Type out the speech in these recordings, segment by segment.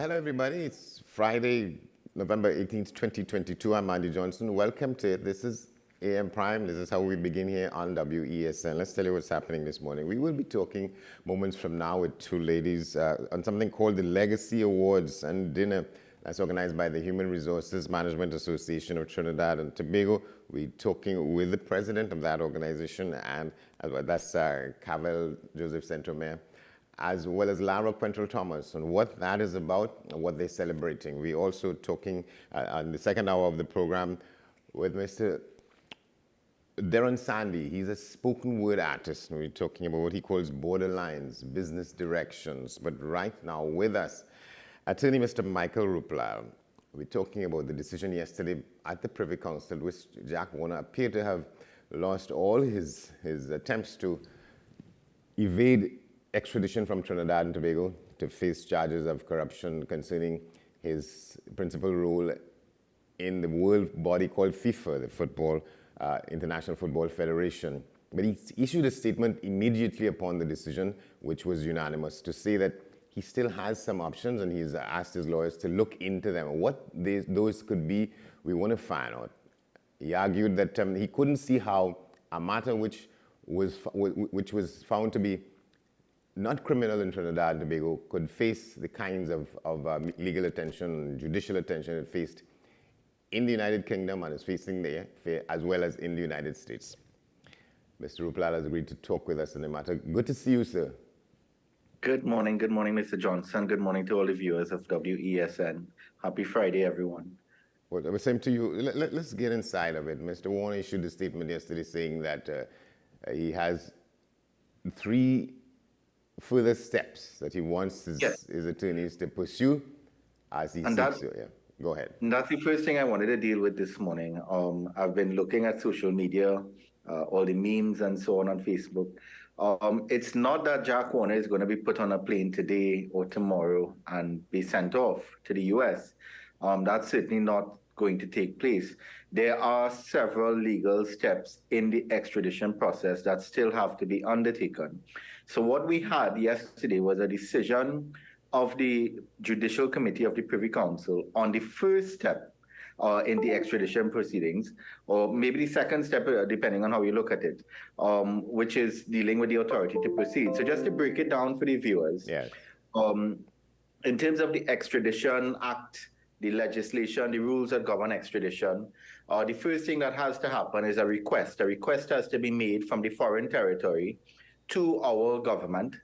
Hello, everybody. It's Friday, November 18th, 2022. I'm Andy Johnson. Welcome to it. This is AM Prime. This is how we begin here on WESN. Let's tell you what's happening this morning. We will be talking moments from now with two ladies on something called the Legacy Awards and Dinner. That's organized by the Human Resources Management Association of Trinidad and Tobago. We're talking with the president of that organization, and that's Cavell Joseph Centromere, as well as Lara Quentrell Thomas, on what that is about and what they're celebrating. We're also talking on the second hour of the program with Mr. Darren Sandy. He's a spoken word artist. We're talking about what he calls borderlines, business directions. But right now with us, Attorney Mr. Michael Ruplal. We're talking about the decision yesterday at the Privy Council, which Jack Warner appeared to have lost all his attempts to evade extradition from Trinidad and Tobago to face charges of corruption concerning his principal role in the world body called FIFA, the International Football Federation. But he issued a statement immediately upon the decision, which was unanimous, to say that he still has some options and he's asked his lawyers to look into them. What those could be, we want to find out. He argued that he couldn't see how a matter which was found to be not criminal in Trinidad and Tobago could face the kinds of legal attention, judicial attention it faced in the United Kingdom and is facing there, as well as in the United States. Mr. Ruplal has agreed to talk with us on the matter. Good to see you, sir. Good morning, Mr. Johnson. Good morning to all the viewers of WESN. Happy Friday, everyone. Well, I was saying to you, let's get inside of it. Mr. Warner issued a statement yesterday saying that he has 3 further steps that he wants his attorneys to pursue as he seeks to. Yeah, go ahead. And that's the first thing I wanted to deal with this morning. I've been looking at social media, all the memes and so on Facebook. It's not that Jack Warner is going to be put on a plane today or tomorrow and be sent off to the US. That's certainly not going to take place. There are several legal steps in the extradition process that still have to be undertaken. So what we had yesterday was a decision of the Judicial Committee of the Privy Council on the first step in the extradition proceedings, or maybe the second step, depending on how you look at it, which is dealing with the authority to proceed. So just to break it down for the viewers, yes. In terms of the Extradition Act, the legislation, the rules that govern extradition, the first thing that has to happen is a request. A request has to be made from the foreign territory to our government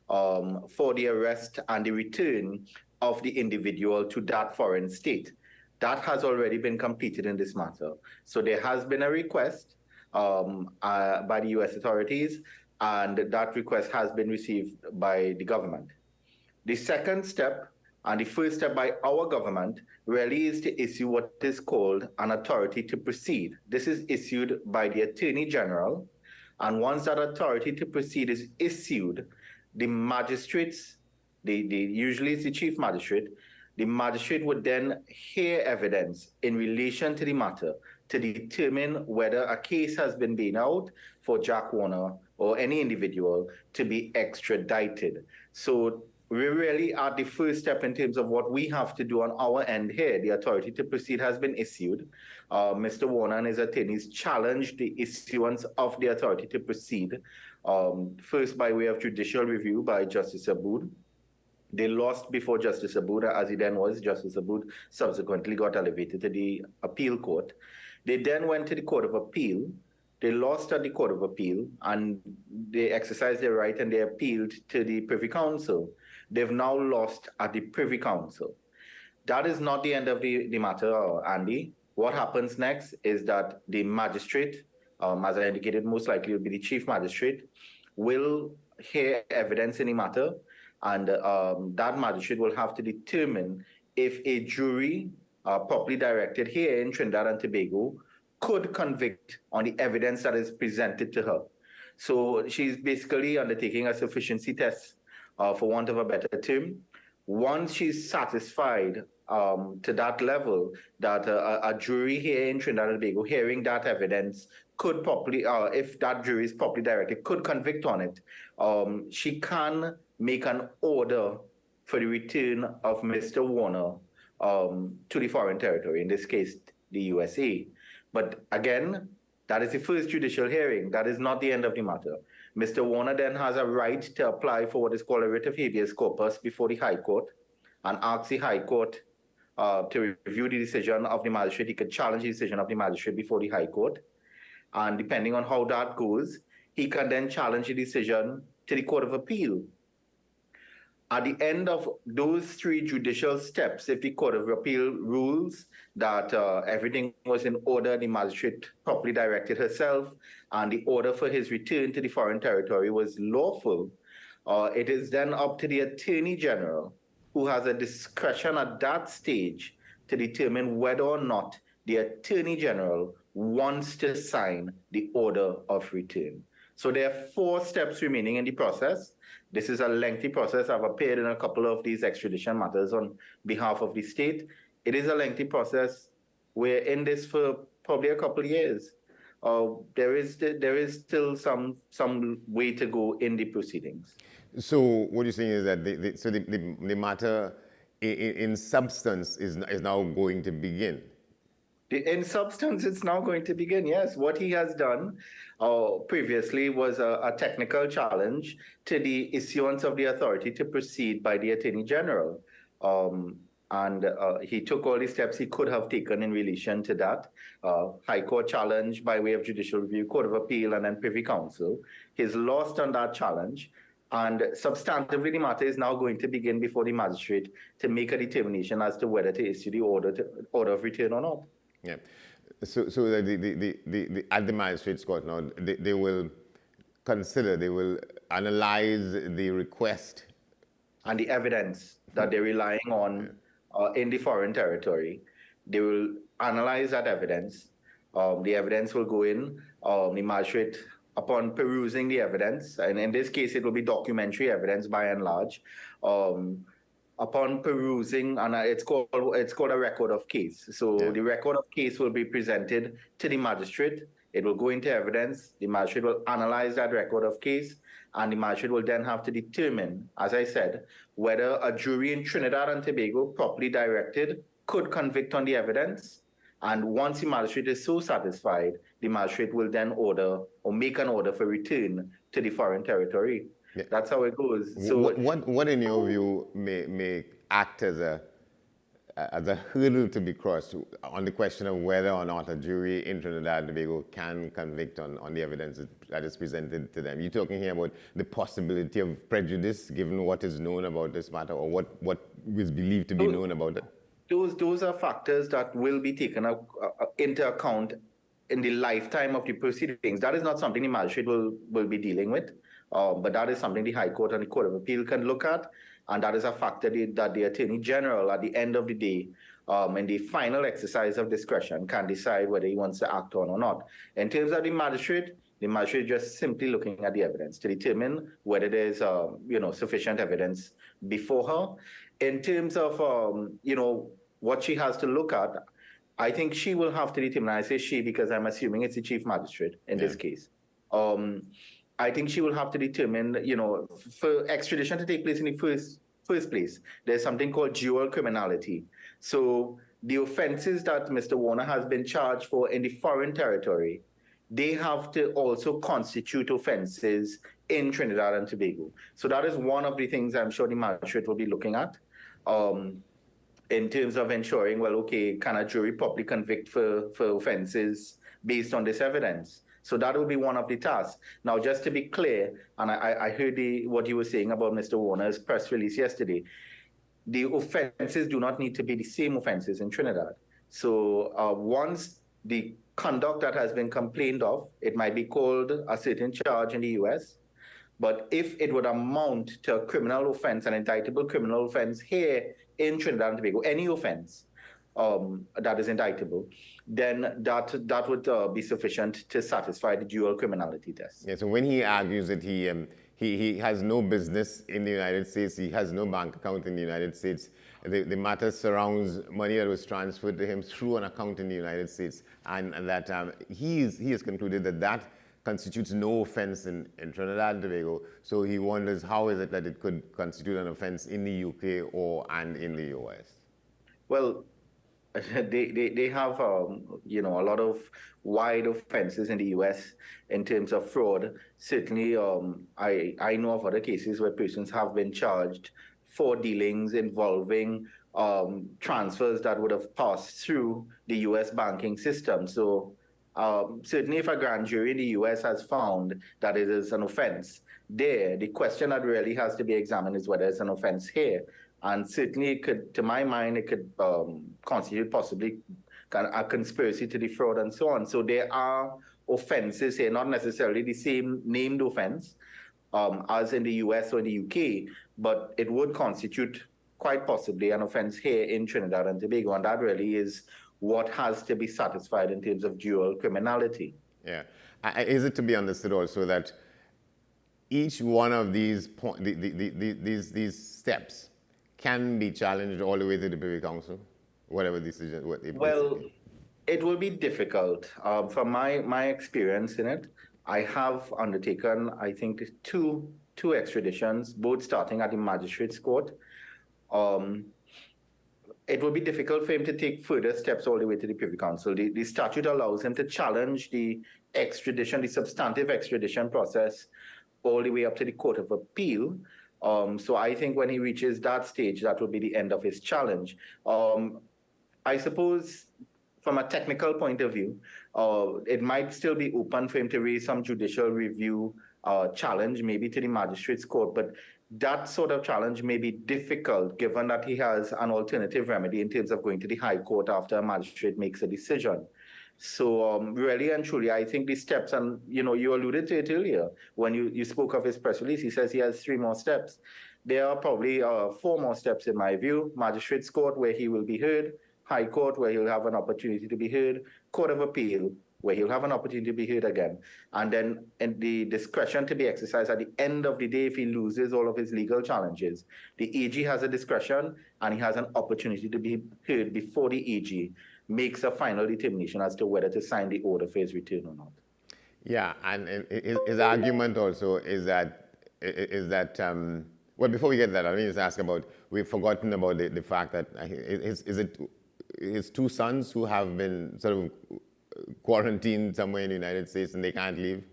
for the arrest and the return of the individual to that foreign state. That has already been completed in this matter. So there has been a request by the US authorities, and that request has been received by the government. The second step, and the first step by our government, really is to issue what is called an authority to proceed. This is issued by the Attorney General, and once that authority to proceed is issued, the magistrates, usually it's the chief magistrate, the magistrate would then hear evidence in relation to the matter to determine whether a case has been made out for Jack Warner or any individual to be extradited. So we're really at the first step in terms of what we have to do on our end here. The authority to proceed has been issued. Mr. Warner and his attorneys challenged the issuance of the authority to proceed, first by way of judicial review by Justice Aboud. They lost before Justice Aboud, as he then was. Justice Aboud subsequently got elevated to the appeal court. They then went to the Court of Appeal. They lost at the Court of Appeal, and they exercised their right and they appealed to the Privy Council. They've now lost at the Privy Council. That is not the end of the matter, Andy. What happens next is that the magistrate, as I indicated, most likely will be the chief magistrate, will hear evidence in the matter, and that magistrate will have to determine if a jury properly directed here in Trinidad and Tobago could convict on the evidence that is presented to her. So she's basically undertaking a sufficiency test, for want of a better term. Once she's satisfied to that level that a jury here in Trinidad and Tobago hearing that evidence could properly, if that jury is properly directed, could convict on it, she can make an order for the return of Mr. Warner to the foreign territory, in this case, the USA. But again, that is the first judicial hearing. That is not the end of the matter. Mr. Warner then has a right to apply for what is called a writ of habeas corpus before the High Court and ask the High Court to review the decision of the magistrate. He could challenge the decision of the magistrate before the High Court. And depending on how that goes, he can then challenge the decision to the Court of Appeal. At the end of those three judicial steps, if the Court of Appeal rules that everything was in order, the magistrate properly directed herself, and the order for his return to the foreign territory was lawful, it is then up to the Attorney General, who has a discretion at that stage to determine whether or not the Attorney General wants to sign the order of return. So there are 4 steps remaining in the process. This is a lengthy process. I've appeared in a couple of these extradition matters on behalf of the state. It is a lengthy process. We're in this for probably a couple of years. There is still some way to go in the proceedings. So what you're saying is that the matter in substance is now going to begin. In substance, it's now going to begin, yes. What he has done previously was a technical challenge to the issuance of the authority to proceed by the Attorney General. And he took all the steps he could have taken in relation to that. High Court challenge by way of judicial review, Court of Appeal, and then Privy Council. He's lost on that challenge. And substantively, the matter is now going to begin before the magistrate to make a determination as to whether to issue the order of return or not. Yeah. So at the magistrate's court now, they will consider, they will analyze the request and the evidence that they're relying on in the foreign territory. They will analyze that evidence. The evidence will go in. The magistrate, upon perusing the evidence, and in this case, it will be documentary evidence by and large. Upon perusing, and it's called a record of case. So the record of case will be presented to the magistrate. It will go into evidence. The magistrate will analyze that record of case, and the magistrate will then have to determine, as I said, whether a jury in Trinidad and Tobago, properly directed, could convict on the evidence. And once the magistrate is so satisfied, the magistrate will then order or make an order for return to the foreign territory. Yeah. That's how it goes. So what in your view may act as a hurdle to be crossed on the question of whether or not a jury in Trinidad and Tobago can convict on the evidence that is presented to them? You're talking here about the possibility of prejudice given what is known about this matter, or what is believed to be known about it? Those are factors that will be taken into account in the lifetime of the proceedings. That is not something the magistrate will be dealing with. But that is something the High Court and the Court of Appeal can look at, and that is a factor that the Attorney General, at the end of the day, in the final exercise of discretion, can decide whether he wants to act on or not. In terms of the magistrate just simply looking at the evidence to determine whether there's sufficient evidence before her. In terms of what she has to look at, I think she will have to determine. I say she because I'm assuming it's the Chief Magistrate in this case. I think she will have to determine, for extradition to take place in the first place, there's something called dual criminality. So the offenses that Mr. Warner has been charged for in the foreign territory, they have to also constitute offenses in Trinidad and Tobago. So that is one of the things I'm sure the magistrate will be looking at in terms of ensuring, well, okay, can a jury properly convict for offenses based on this evidence? So that will be one of the tasks. Now, just to be clear, and I heard what you were saying about Mr. Warner's press release yesterday, the offenses do not need to be the same offenses in Trinidad. So once the conduct that has been complained of, it might be called a certain charge in the US, but if it would amount to a criminal offense, an indictable criminal offense here in Trinidad and Tobago, any offense, that is indictable, then that would be sufficient to satisfy the dual criminality test. Yeah, so when he argues that he has no business in the United States, he has no bank account in the United States, the matter surrounds money that was transferred to him through an account in the United States, and that he has concluded that constitutes no offense in Trinidad and Tobago. So he wonders how is it that it could constitute an offense in the UK and in the US? Well, they have a lot of wide offenses in the US in terms of fraud. Certainly, I know of other cases where persons have been charged for dealings involving transfers that would have passed through the US banking system. So certainly if a grand jury in the US has found that it is an offense there, the question that really has to be examined is whether it's an offense here. And certainly it could, to my mind, it could constitute possibly a conspiracy to defraud and so on. So there are offenses here, not necessarily the same named offense as in the US or in the UK, but it would constitute quite possibly an offense here in Trinidad and Tobago. And that really is what has to be satisfied in terms of dual criminality. Yeah. Is it to be understood also that each one of these these steps can be challenged all the way to the Privy Council, whatever decision? Well, it will be difficult. From my experience in it, I have undertaken, I think, two extraditions, both starting at the Magistrates Court. It will be difficult for him to take further steps all the way to the Privy Council. The statute allows him to challenge the extradition, the substantive extradition process, all the way up to the Court of Appeal. So I think when he reaches that stage, that will be the end of his challenge. I suppose from a technical point of view, it might still be open for him to raise some judicial review challenge, maybe to the Magistrates Court, but that sort of challenge may be difficult given that he has an alternative remedy in terms of going to the High Court after a magistrate makes a decision. So really and truly, I think the steps, and you alluded to it earlier when you spoke of his press release, he says he has 3 more steps. There are probably 4 more steps in my view. Magistrates Court, where he will be heard, High Court, where he'll have an opportunity to be heard, Court of Appeal, where he'll have an opportunity to be heard again. And then in the discretion to be exercised at the end of the day, if he loses all of his legal challenges, the AG has a discretion and he has an opportunity to be heard before the AG makes a final determination as to whether to sign the order for his return or not. Yeah, and his argument also is that, well, before we get that, let me just ask about, we've forgotten about the fact that is it his 2 sons who have been sort of quarantined somewhere in the United States and they can't leave?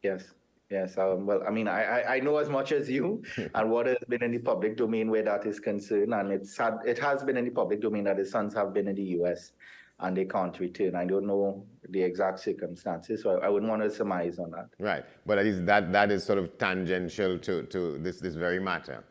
Yes. Well, I mean, I know as much as you and what has been in the public domain where that is concerned, and it has been in the public domain that his sons have been in the US and they can't return. I don't know the exact circumstances, so I wouldn't want to surmise on that. Right, but at least that is sort of tangential to this very matter.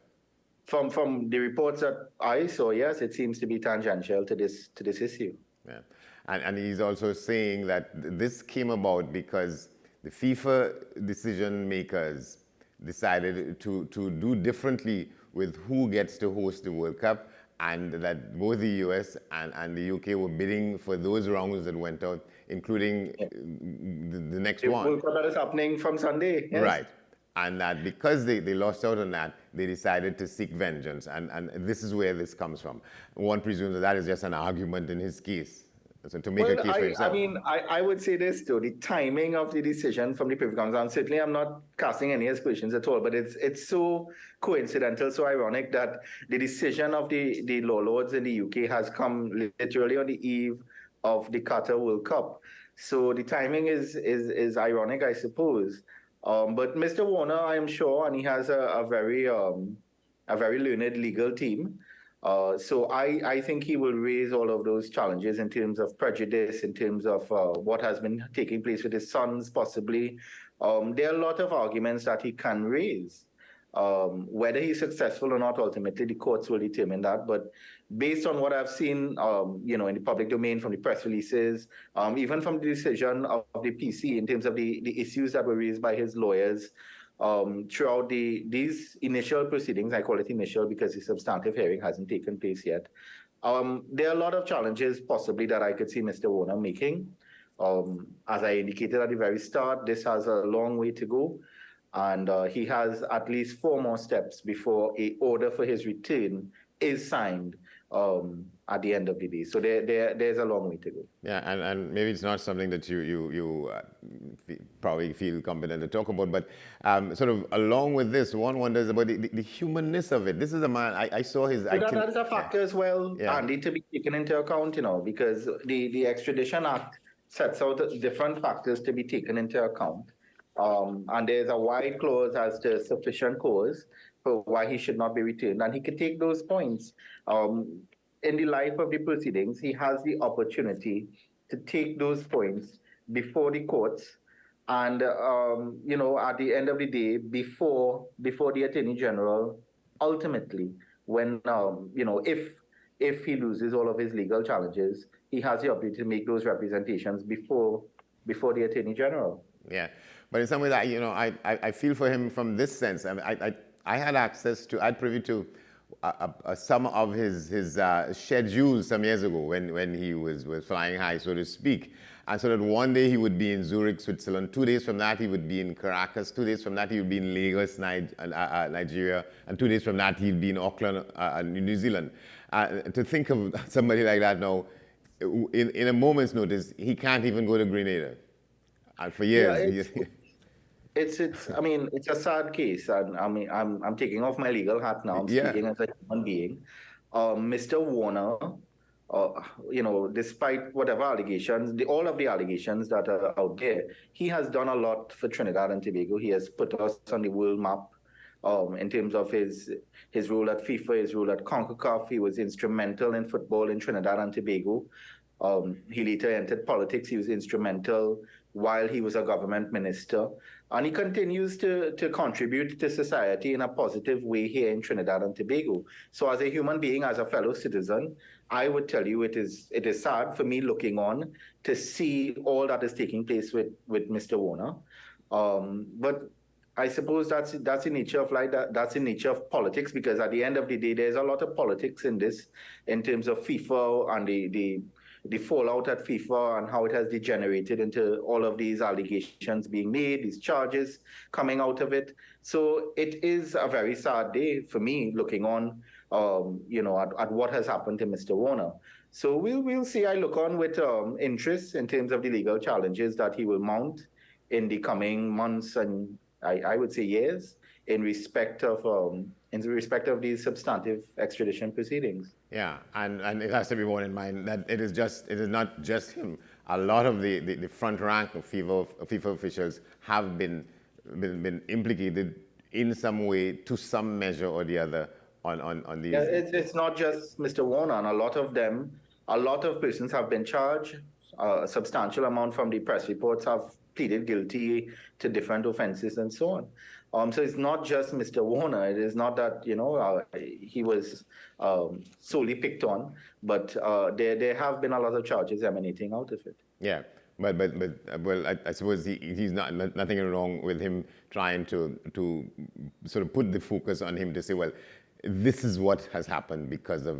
From the reports that I saw, yes, it seems to be tangential to this issue. Yeah. And he's also saying that this came about because the FIFA decision makers decided to do differently with who gets to host the World Cup, and that both the US and the UK were bidding for those rounds that went out, including the next one. The World Cup that is happening from Sunday. Yes. Right. And that because they lost out on that, they decided to seek vengeance. And this is where this comes from. One presumes that is just an argument in his case. So to make a case for himself. I mean, I would say this though, the timing of the decision from the Privy Council, and certainly I'm not casting any aspersions at all, but it's so coincidental, so ironic that the decision of the law lords in the UK has come literally on the eve of the Qatar World Cup. So the timing is ironic, I suppose. But Mr. Warner, I am sure, and he has a very learned legal team. So I think he will raise all of those challenges in terms of prejudice, in terms of what has been taking place with his sons, possibly. There are a lot of arguments that he can raise. Whether he's successful or not, ultimately, the courts will determine that. But based on what I've seen, in the public domain, from the press releases, even from the decision of the PC in terms of the issues that were raised by his lawyers, throughout these initial proceedings, I call it initial because the substantive hearing hasn't taken place yet. There are a lot of challenges possibly that I could see Mr. Warner making. As I indicated at the very start, this has a long way to go. And he has at least 4 more steps before an order for his return is signed at the end of the day. So there's a long way to go. Yeah, and maybe it's not something that you probably feel competent to talk about, but sort of along with this, one wonders about the humanness of it. This is a man, I saw his... So that is a factor as well, Yeah. Andy, to be taken into account, because the Extradition Act sets out different factors to be taken into account. And there's a wide clause as to sufficient cause for why he should not be returned. And he could take those points. In the life of the proceedings, he has the opportunity to take those points before the courts and, at the end of the day, before the Attorney General, ultimately, when, if he loses all of his legal challenges, he has the opportunity to make those representations before the Attorney General. Yeah, but in some ways, I feel for him from this sense. I had access to, I'd privy to some of his schedules some years ago when he was flying high, so to speak. And so that one day he would be in Zurich, Switzerland. 2 days from that, he would be in Caracas. 2 days from that, he would be in Lagos, Nigeria. And 2 days from that, he'd be in Auckland, New Zealand. To think of somebody like that now, in a moment's notice, he can't even go to Grenada. And for years. Yeah, it's a sad case, and I'm taking off my legal hat now. I'm speaking as a human being. Mr. Warner, despite whatever allegations, all of the allegations that are out there, he has done a lot for Trinidad and Tobago. He has put us on the world map in terms of his role at FIFA, his role at CONCACAF. He was instrumental in football in Trinidad and Tobago. He later entered politics. He was instrumental while he was a government minister. And he continues to contribute to society in a positive way here in Trinidad and Tobago. So as a human being, as a fellow citizen, I would tell you it is sad for me looking on to see all that is taking place with Mr. Warner. But I suppose that's the nature of life. That's the nature of politics, because at the end of the day, there's a lot of politics in this, in terms of FIFA and the fallout at FIFA and how it has degenerated into all of these allegations being made, these charges coming out of it. So it is a very sad day for me looking on, at what has happened to Mr. Warner. So we'll see. I look on with interest in terms of the legal challenges that he will mount in the coming months and I would say years in respect of these substantive extradition proceedings. Yeah, and it has to be borne in mind that it is not just him. A lot of the front rank of FIFA officials have been implicated in some way, to some measure or the other, on these. Yeah, it's not just Mr. Warner. And a lot of persons have been charged. A substantial amount from the press reports have pleaded guilty to different offenses and so on. So it's not just Mr. Warner. It is not that he was solely picked on, but there have been a lot of charges emanating out of it. Yeah, but I suppose he's nothing wrong with him trying to sort of put the focus on him to say, well, this is what has happened because of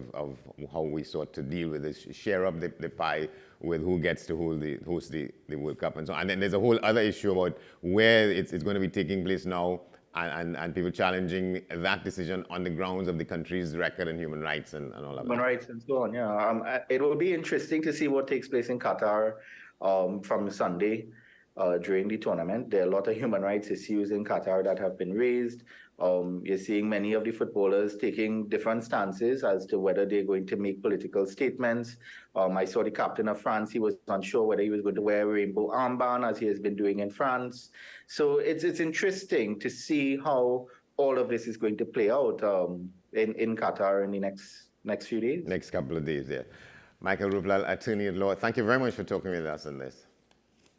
how we sought to deal with this, share up the pie with who gets to host the World Cup and so on. And then there's a whole other issue about where it's going to be taking place now, and people challenging that decision on the grounds of the country's record and human rights and all of that. Human rights and so on, yeah. It will be interesting to see what takes place in Qatar from Sunday during the tournament. There are a lot of human rights issues in Qatar that have been raised. You're seeing many of the footballers taking different stances as to whether they're going to make political statements. I saw the captain of France. He was unsure whether he was going to wear a rainbow armband, as he has been doing in France. So it's interesting to see how all of this is going to play out in Qatar in the next few days. Next couple of days, yeah. Michael Ruplal, attorney at law, thank you very much for talking with us on this.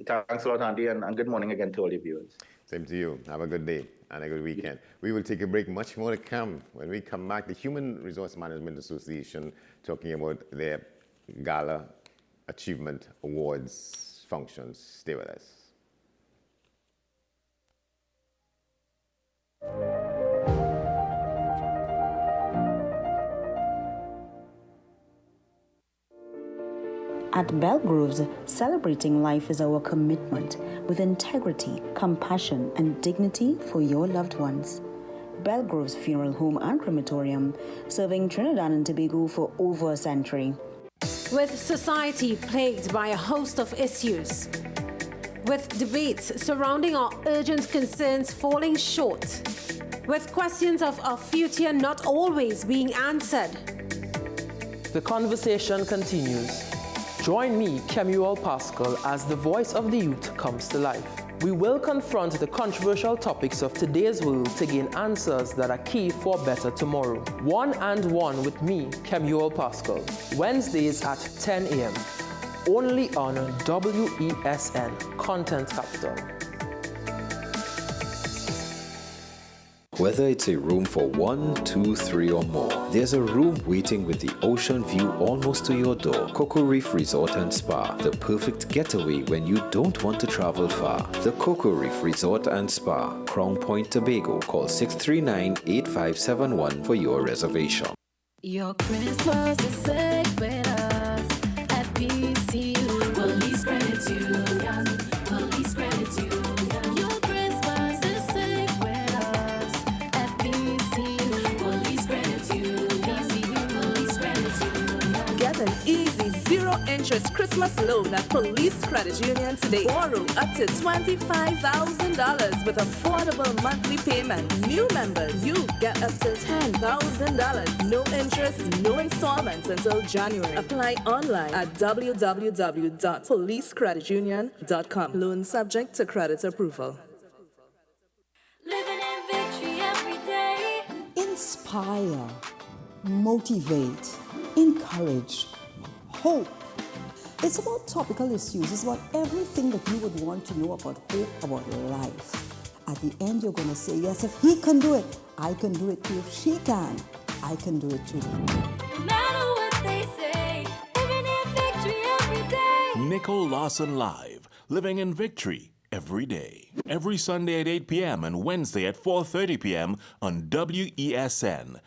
Thanks a lot, Andy, and good morning again to all your viewers. Same to you. Have a good day and a good weekend. We will take a break. Much more to come. When we come back, the Human Resource Management Association talking about their Gala Achievement Awards functions. Stay with us. At Belgroves, celebrating life is our commitment with integrity, compassion, and dignity for your loved ones. Belgrove's funeral home and crematorium, serving Trinidad and Tobago for over a century. With society plagued by a host of issues, with debates surrounding our urgent concerns falling short, with questions of our future not always being answered. The conversation continues. Join me, Kemuel Pascal, as the voice of the youth comes to life. We will confront the controversial topics of today's world to gain answers that are key for a better tomorrow. One and One with me, Kemuel Pascal. Wednesdays at 10 a.m. Only on WESN, Content Capital. Whether it's a room for 1, 2, 3 or more, there's a room waiting with the ocean view almost to your door. Cocoa Reef Resort and Spa, the perfect getaway when you don't want to travel far. The Cocoa Reef Resort and Spa, Crown Point, Tobago. Call 639-8571 for your reservation. Your Christmas is safe with us at PCU. Police Credit Union. Police Credit Union. Your Christmas is safe with us at PCU. Police Credit Union. Police Credit Union. Get an easy zero-interest Christmas loan at Police Credit Union today. Borrow up to $25,000 with affordable monthly payments. New members, you get up to $10,000. No interest, no installments until January. Apply online at www.policecreditunion.com. Loan subject to credit approval. Living in victory every day. Inspire, motivate, encourage, hope. It's about topical issues. It's about everything that you would want to know about hope, about life. At the end, you're going to say, yes, if he can do it, I can do it too. If she can, I can do it too. No matter what they say, living in victory every day. Nicole Lawson Live, living in victory every day. Every Sunday at 8 p.m. and Wednesday at 4:30 p.m. on WESN.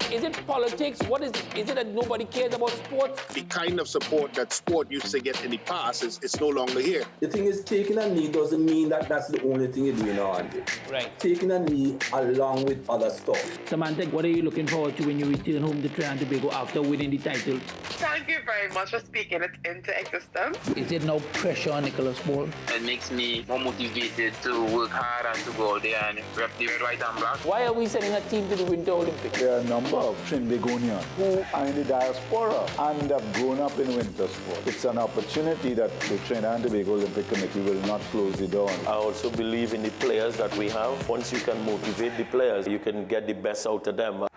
Is it politics? What is it that nobody cares about sports? The kind of support that sport used to get in the past is no longer here. The thing is, taking a knee doesn't mean that that's the only thing you're doing on it. Right. Taking a knee along with other stuff. Samantha, what are you looking forward to when you return home to Trinidad and Tobago after winning the title? Thank you very much for speaking it into existence. Is it no pressure on Nicholas Paul? It makes me more motivated to work hard and to go out there and rep the white and black. Why are we sending a team to the Winter Olympics? There are a number of Trinbagonians who are in the diaspora and have grown up in winter sport. It's an opportunity that the Trinidad and Tobago Olympic Committee will not close the door on. I also believe in the players that we have. Once you can motivate the players, you can get the best out of them.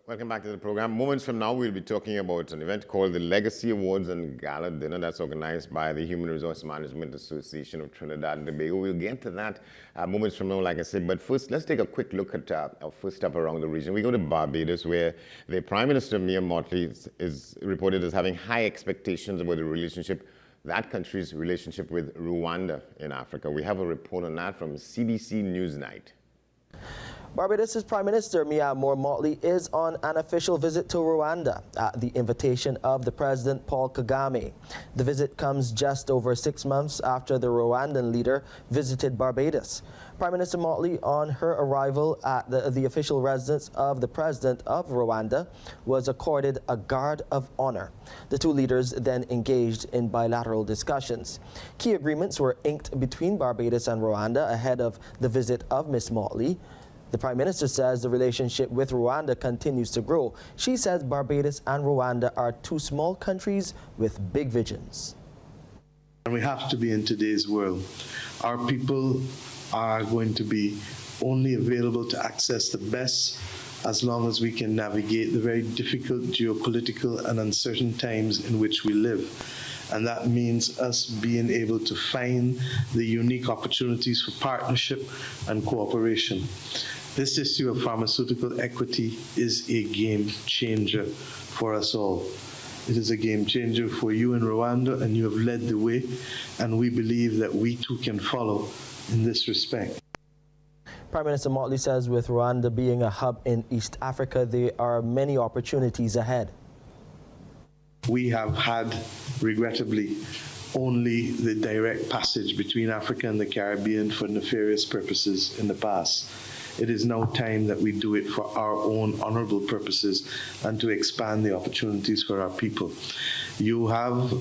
Welcome back to the program. Moments from now, we'll be talking about an event called the Legacy Awards and Gala Dinner that's organized by the Human Resource Management Association of Trinidad and Tobago. We'll get to that moments from now, like I said. But first, let's take a quick look at our first step around the region. We go to Barbados, where the Prime Minister, Mia Mottley, is reported as having high expectations about that country's relationship with Rwanda in Africa. We have a report on that from CBC Newsnight. Barbados' Prime Minister Mia Mottley is on an official visit to Rwanda at the invitation of the President Paul Kagame. The visit comes just over 6 months after the Rwandan leader visited Barbados. Prime Minister Mottley, on her arrival at the official residence of the President of Rwanda, was accorded a guard of honor. The two leaders then engaged in bilateral discussions. Key agreements were inked between Barbados and Rwanda ahead of the visit of Ms. Mottley. The Prime Minister says the relationship with Rwanda continues to grow. She says Barbados and Rwanda are two small countries with big visions. And we have to be in today's world. Our people are going to be only available to access the best as long as we can navigate the very difficult geopolitical and uncertain times in which we live. And that means us being able to find the unique opportunities for partnership and cooperation. This issue of pharmaceutical equity is a game changer for us all. It is a game changer for you in Rwanda, and you have led the way, and we believe that we too can follow in this respect. Prime Minister Motley says with Rwanda being a hub in East Africa, there are many opportunities ahead. We have had, regrettably, only the direct passage between Africa and the Caribbean for nefarious purposes in the past. It is now time that we do it for our own honorable purposes and to expand the opportunities for our people. You have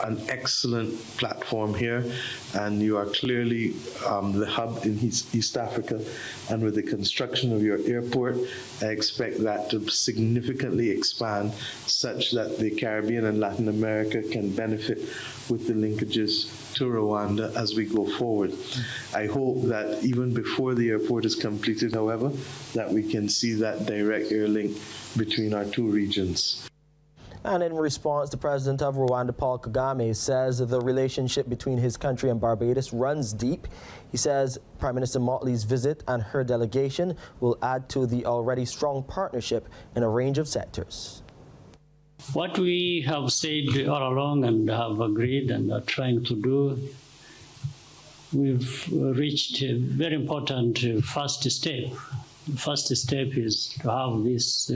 an excellent platform here, and you are clearly the hub in East Africa. And with the construction of your airport, I expect that to significantly expand such that the Caribbean and Latin America can benefit with the linkages to Rwanda as we go forward. I hope that even before the airport is completed, however, that we can see that direct airlink between our two regions. And in response, the president of Rwanda, Paul Kagame, says the relationship between his country and Barbados runs deep. He says Prime Minister Motley's visit and her delegation will add to the already strong partnership in a range of sectors. What we have said all along and have agreed and are trying to do, we've reached a very important first step. The first step is to have this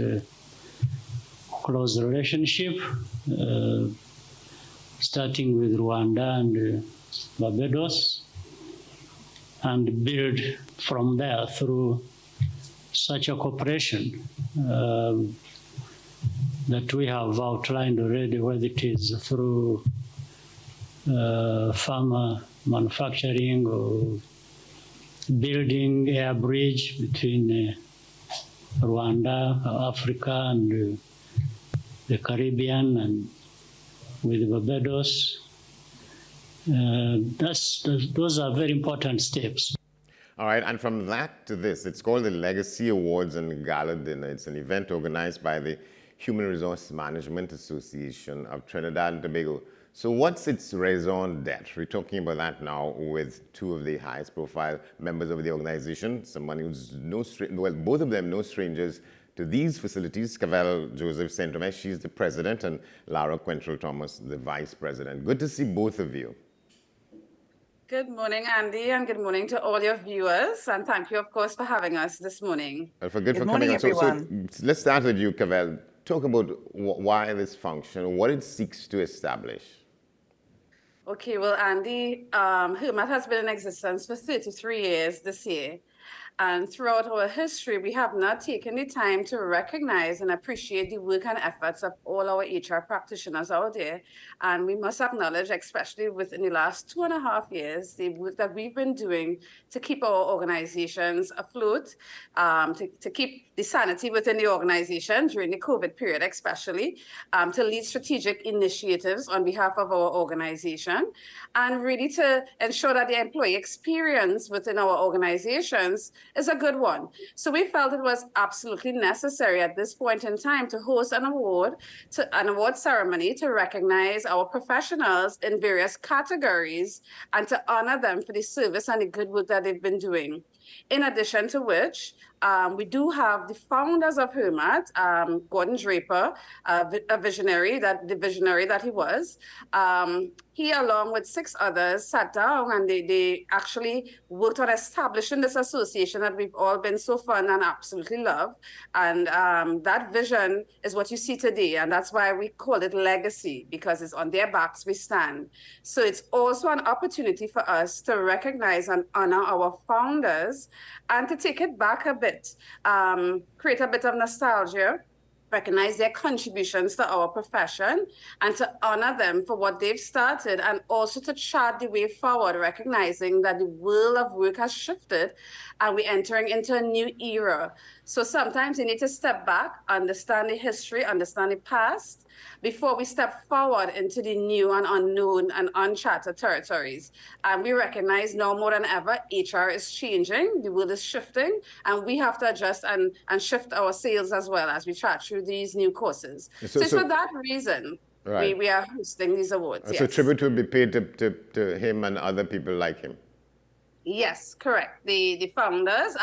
close relationship, starting with Rwanda and Barbados, and build from there through such a cooperation that we have outlined already, whether it is through pharma manufacturing or building air bridge between Rwanda, Africa, and the Caribbean, and with Barbados. Those are very important steps. All right, and from that to this, it's called the Legacy Awards and Gala Dinner. It's an event organized by the Human Resource Management Association of Trinidad and Tobago. So what's its raison d'etre? We're talking about that now with two of the highest profile members of the organization, someone who's both of them no strangers to these facilities. Cavell Joseph St. Thomas, she's the president, and Lara Quentrell Thomas, the vice president. Good to see both of you. Good morning, Andy, and good morning to all your viewers. And thank you, of course, for having us this morning. Well, good morning, everyone. So let's start with you, Cavell. Talk about why this function, what it seeks to establish. Okay, well, Andy, HUMAT has been in existence for 33 years this year. And throughout our history, we have not taken the time to recognize and appreciate the work and efforts of all our HR practitioners out there. And we must acknowledge, especially within the last 2.5 years, the work that we've been doing to keep our organizations afloat, to keep the sanity within the organization during the COVID period, especially, to lead strategic initiatives on behalf of our organization, and really to ensure that the employee experience within our organizations is a good one. So we felt it was absolutely necessary at this point in time to host an award ceremony to recognize our professionals in various categories and to honor them for the service and the good work that they've been doing. In addition to which, we do have the founders of HUMAT, Gordon Draper, the visionary that he was. He, along with 6 others, sat down and they actually worked on establishing this association that we've all been so fun and absolutely love. And that vision is what you see today. And that's why we call it legacy, because it's on their backs we stand. So it's also an opportunity for us to recognize and honor our founders and to take it back a bit, create a bit of nostalgia, recognize their contributions to our profession, and to honor them for what they've started, and also to chart the way forward, recognizing that the world of work has shifted and we're entering into a new era. So sometimes you need to step back, understand the history, understand the past, before we step forward into the new and unknown and uncharted territories. And we recognize now more than ever, HR is changing, the world is shifting, and we have to adjust and shift our sails as well as we chat through these new courses. So it's for that reason right. we are hosting these awards. So yes. tribute will be paid to him and other people like him. Yes, correct. The founders,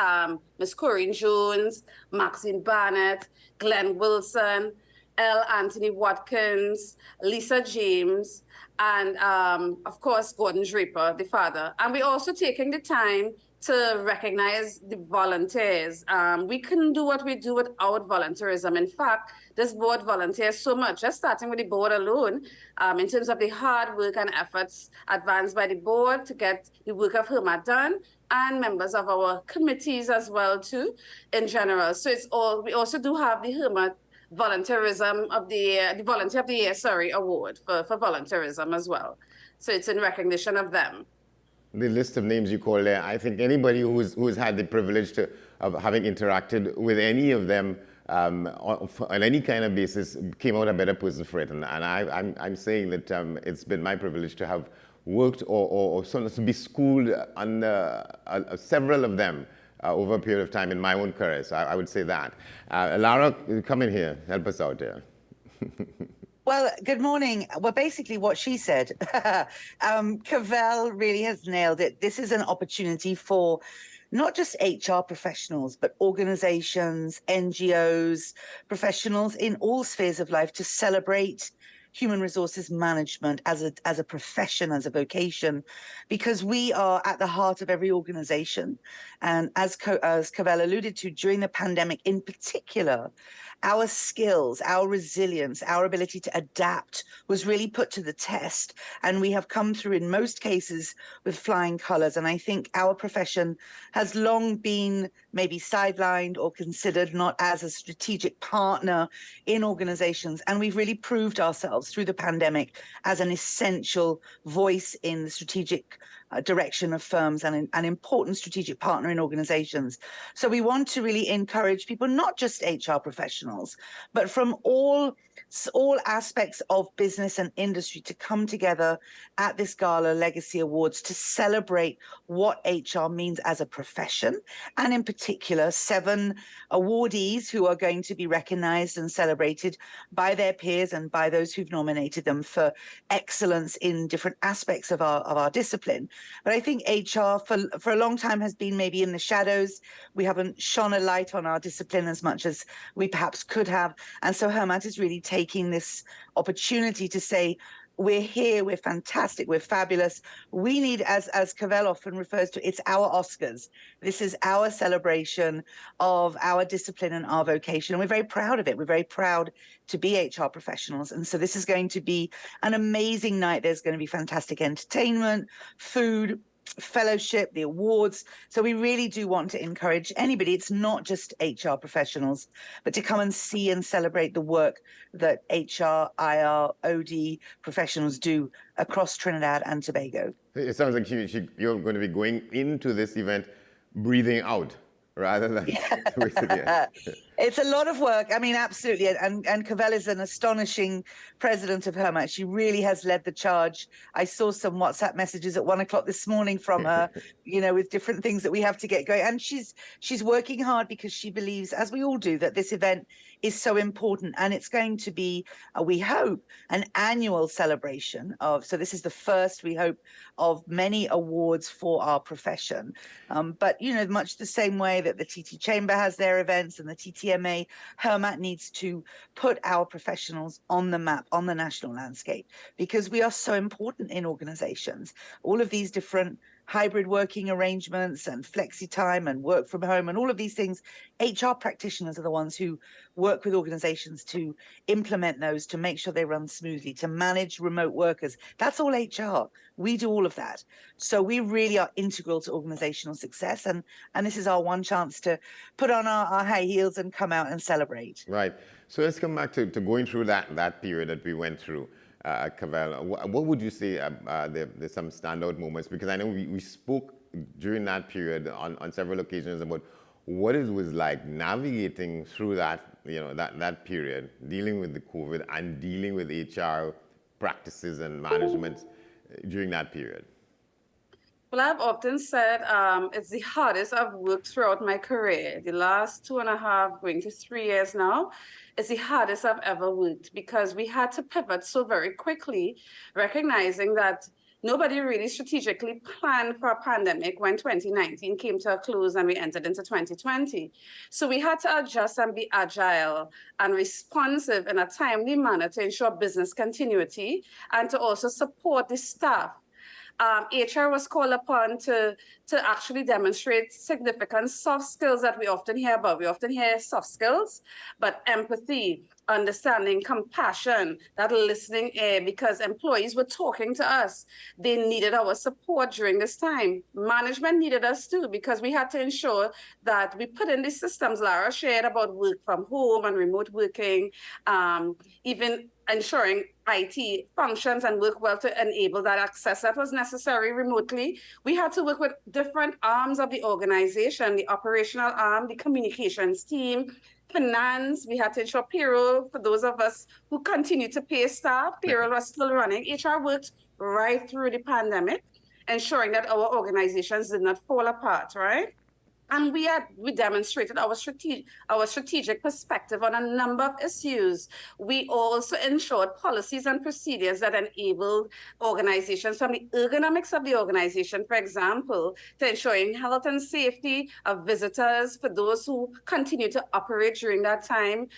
Ms. Corinne Jones, Maxine Barnett, Glenn Wilson, L. Anthony Watkins, Lisa James, and of course, Gordon Draper, the father. And we're also taking the time to recognize the volunteers. We couldn't do what we do without volunteerism. In fact, this board volunteers so much, just starting with the board alone, in terms of the hard work and efforts advanced by the board to get the work of HERMAT done, and members of our committees as well too, in general. So it's all, we also do have the HERMAT volunteerism of the Volunteer of the Year, award for volunteerism as well. So it's in recognition of them. The list of names you call there, I think anybody who's had the privilege of having interacted with any of them on any kind of basis came out a better person for it. And I'm saying that it's been my privilege to have worked or sort of to be schooled under several of them over a period of time in my own career. So I would say that. Lara, come in here, help us out here. Well, good morning. Well, basically what she said, Cavell really has nailed it. This is an opportunity for not just HR professionals, but organizations, NGOs, professionals in all spheres of life to celebrate human resources management as a profession, as a vocation, because we are at the heart of every organization. And as Cavell alluded to, during the pandemic in particular, our skills, our resilience, our ability to adapt was really put to the test. And we have come through in most cases with flying colors. And I think our profession has long been maybe sidelined or considered not as a strategic partner in organizations. And we've really proved ourselves through the pandemic as an essential voice in the strategic direction of firms and an important strategic partner in organizations. So we want to really encourage people, not just HR professionals, but from all aspects of business and industry to come together at this Gala Legacy Awards to celebrate what HR means as a profession, and in particular 7 awardees who are going to be recognized and celebrated by their peers and by those who've nominated them for excellence in different aspects of our discipline. But I think HR for a long time has been maybe in the shadows. We haven't shone a light on our discipline as much as we perhaps could have. And so HERMAT is really taking this opportunity to say, we're here, we're fantastic, we're fabulous. We need, as Cavell often refers to, it's our Oscars. This is our celebration of our discipline and our vocation. And we're very proud of it. We're very proud to be HR professionals. And so this is going to be an amazing night. There's going to be fantastic entertainment, food, fellowship, the awards. So we really do want to encourage anybody, it's not just HR professionals, but to come and see and celebrate the work that HR, IR, OD professionals do across Trinidad and Tobago. It sounds like you're going to be going into this event breathing out rather than It's a lot of work. I mean, absolutely. And Cavell is an astonishing president of HERMAT. She really has led the charge. I saw some WhatsApp messages at 1 o'clock this morning from her, with different things that we have to get going. And she's working hard because she believes, as we all do, that this event is so important. And it's going to be, we hope, an annual celebration of, so this is the first, we hope, of many awards for our profession. But, much the same way that the TT Chamber has their events and the TTMA, HERMAT needs to put our professionals on the map, on the national landscape, because we are so important in organizations. All of these different hybrid working arrangements and flexi time and work from home and all of these things, HR practitioners are the ones who work with organizations to implement those, to make sure they run smoothly, to manage remote workers. That's all HR. We do all of that. So we really are integral to organizational success. And this is our one chance to put on our high heels and come out and celebrate. Right. So let's come back to going through that period that we went through. Cavell, what would you say there's some standout moments? Because I know we spoke during that period on several occasions about what it was like navigating through that, that period, dealing with the COVID and dealing with HR practices and management during that period. Well, I've often said it's the hardest I've worked throughout my career. The last 2.5, going to 3 years now, it's the hardest I've ever worked because we had to pivot so very quickly, recognizing that nobody really strategically planned for a pandemic when 2019 came to a close and we entered into 2020. So we had to adjust and be agile and responsive in a timely manner to ensure business continuity and to also support the staff. HR was called upon to actually demonstrate significant soft skills that we often hear about. We often hear soft skills, but empathy, understanding, compassion, that listening ear, because employees were talking to us. They needed our support during this time. Management needed us too, because we had to ensure that we put in the systems Lara shared about work from home and remote working, even ensuring IT functions and work well to enable that access that was necessary remotely. We had to work with different arms of the organization, the operational arm, the communications team, finance. We had to ensure payroll for those of us who continue to pay staff. Payroll was still running. HR worked right through the pandemic, ensuring that our organizations did not fall apart, right? And we demonstrated our strategic perspective on a number of issues. We also ensured policies and procedures that enabled organizations from the ergonomics of the organization, for example, to ensuring health and safety of visitors for those who continue to operate during that time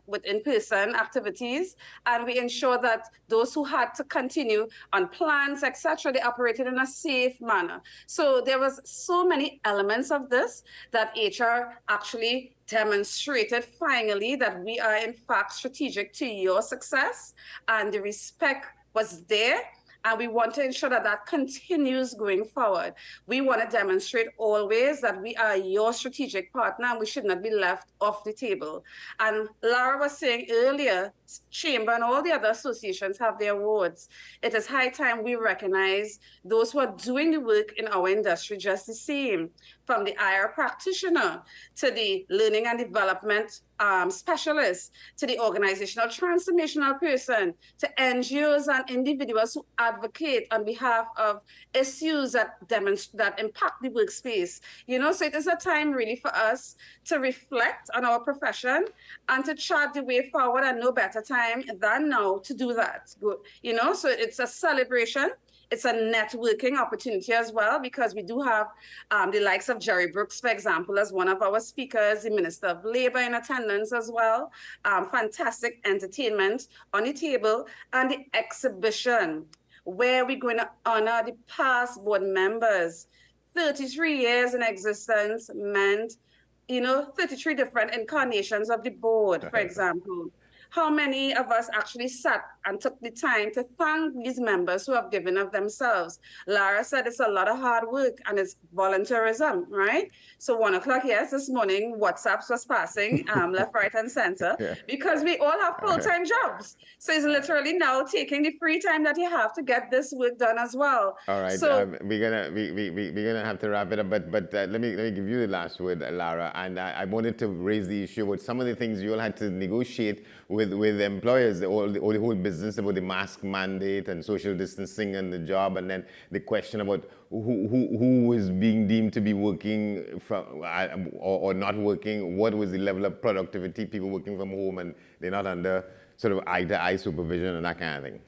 with in-person activities. And we ensured that those who had to continue on plans, etc., they operated in a safe manner. So there was so many elements of this that HR actually demonstrated finally that we are in fact strategic to your success, and the respect was there. And we want to ensure that that continues going forward. We want to demonstrate always that we are your strategic partner and we should not be left off the table. And Lara was saying earlier, Chamber and all the other associations have their awards. It is high time we recognize those who are doing the work in our industry just the same, from the IR practitioner to the learning and development specialist, to the organizational transformational person, to NGOs and individuals who advocate on behalf of issues that impact the workspace. So it is a time really for us to reflect on our profession and to chart the way forward, and no better time than now to do that. So it's a celebration. It's a networking opportunity as well, because we do have the likes of Jerry Brooks, for example, as one of our speakers, the Minister of Labor in attendance as well. Fantastic entertainment on the table, and the exhibition where we're going to honor the past board members. 33 years in existence meant, 33 different incarnations of the board, for example. How many of us actually sat and took the time to thank these members who have given of themselves? Lara said it's a lot of hard work and it's volunteerism, right? So 1 o'clock, yes, this morning, WhatsApps was passing left, right, and center, because we all have full-time jobs. So it's literally now taking the free time that you have to get this work done as well. All right, so, we're gonna have to wrap it up, but let me give you the last word, Lara. And I wanted to raise the issue about some of the things you all had to negotiate with employers, or the whole business about the mask mandate and social distancing and the job, and then the question about who is being deemed to be working from or not working. What was the level of productivity, people working from home and they're not under sort of eye-to-eye supervision and that kind of thing?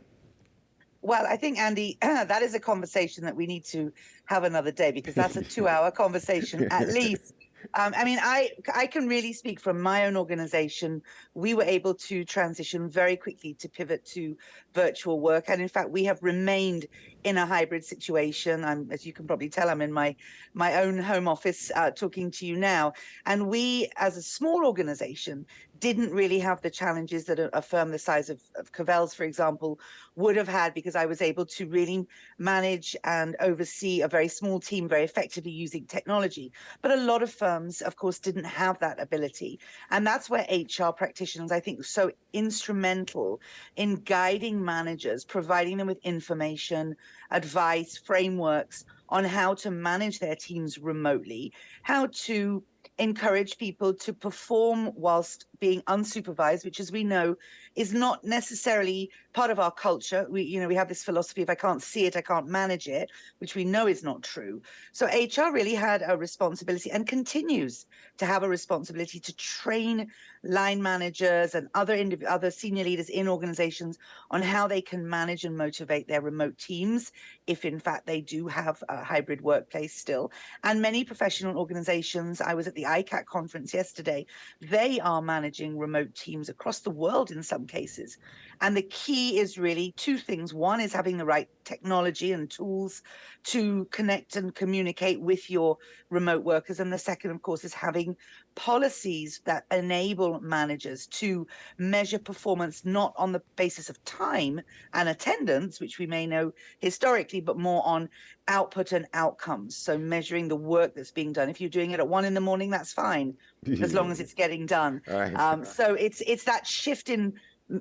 Well, I think, Andy, that is a conversation that we need to have another day, because that's a 2-hour conversation at least. I can really speak from my own organization. We were able to transition very quickly to pivot to virtual work. And in fact, we have remained in a hybrid situation. As you can probably tell, I'm in my own home office talking to you now. And we, as a small organization, didn't really have the challenges that a firm the size of Cavell's, for example, would have had, because I was able to really manage and oversee a very small team very effectively using technology. But a lot of firms, of course, didn't have that ability. And that's where HR practitioners, I think, are so instrumental in guiding managers, providing them with information, advice, frameworks on how to manage their teams remotely, how to encourage people to perform whilst being unsupervised, which, as we know, is not necessarily part of our culture. We have this philosophy: if I can't see it, I can't manage it, which we know is not true. So HR really had a responsibility, and continues to have a responsibility, to train line managers and other senior leaders in organizations on how they can manage and motivate their remote teams, if in fact they do have a hybrid workplace still. And many professional organizations, I was at the ICAT conference yesterday, they are managing remote teams across the world in some cases. And the key is really two things. One is having the right technology and tools to connect and communicate with your remote workers. And the second, of course, is having policies that enable managers to measure performance not on the basis of time and attendance, which we may know historically, but more on output and outcomes. So measuring the work that's being done. If you're doing it at 1 a.m, that's fine, as long as it's getting done. Right. So it's that shift in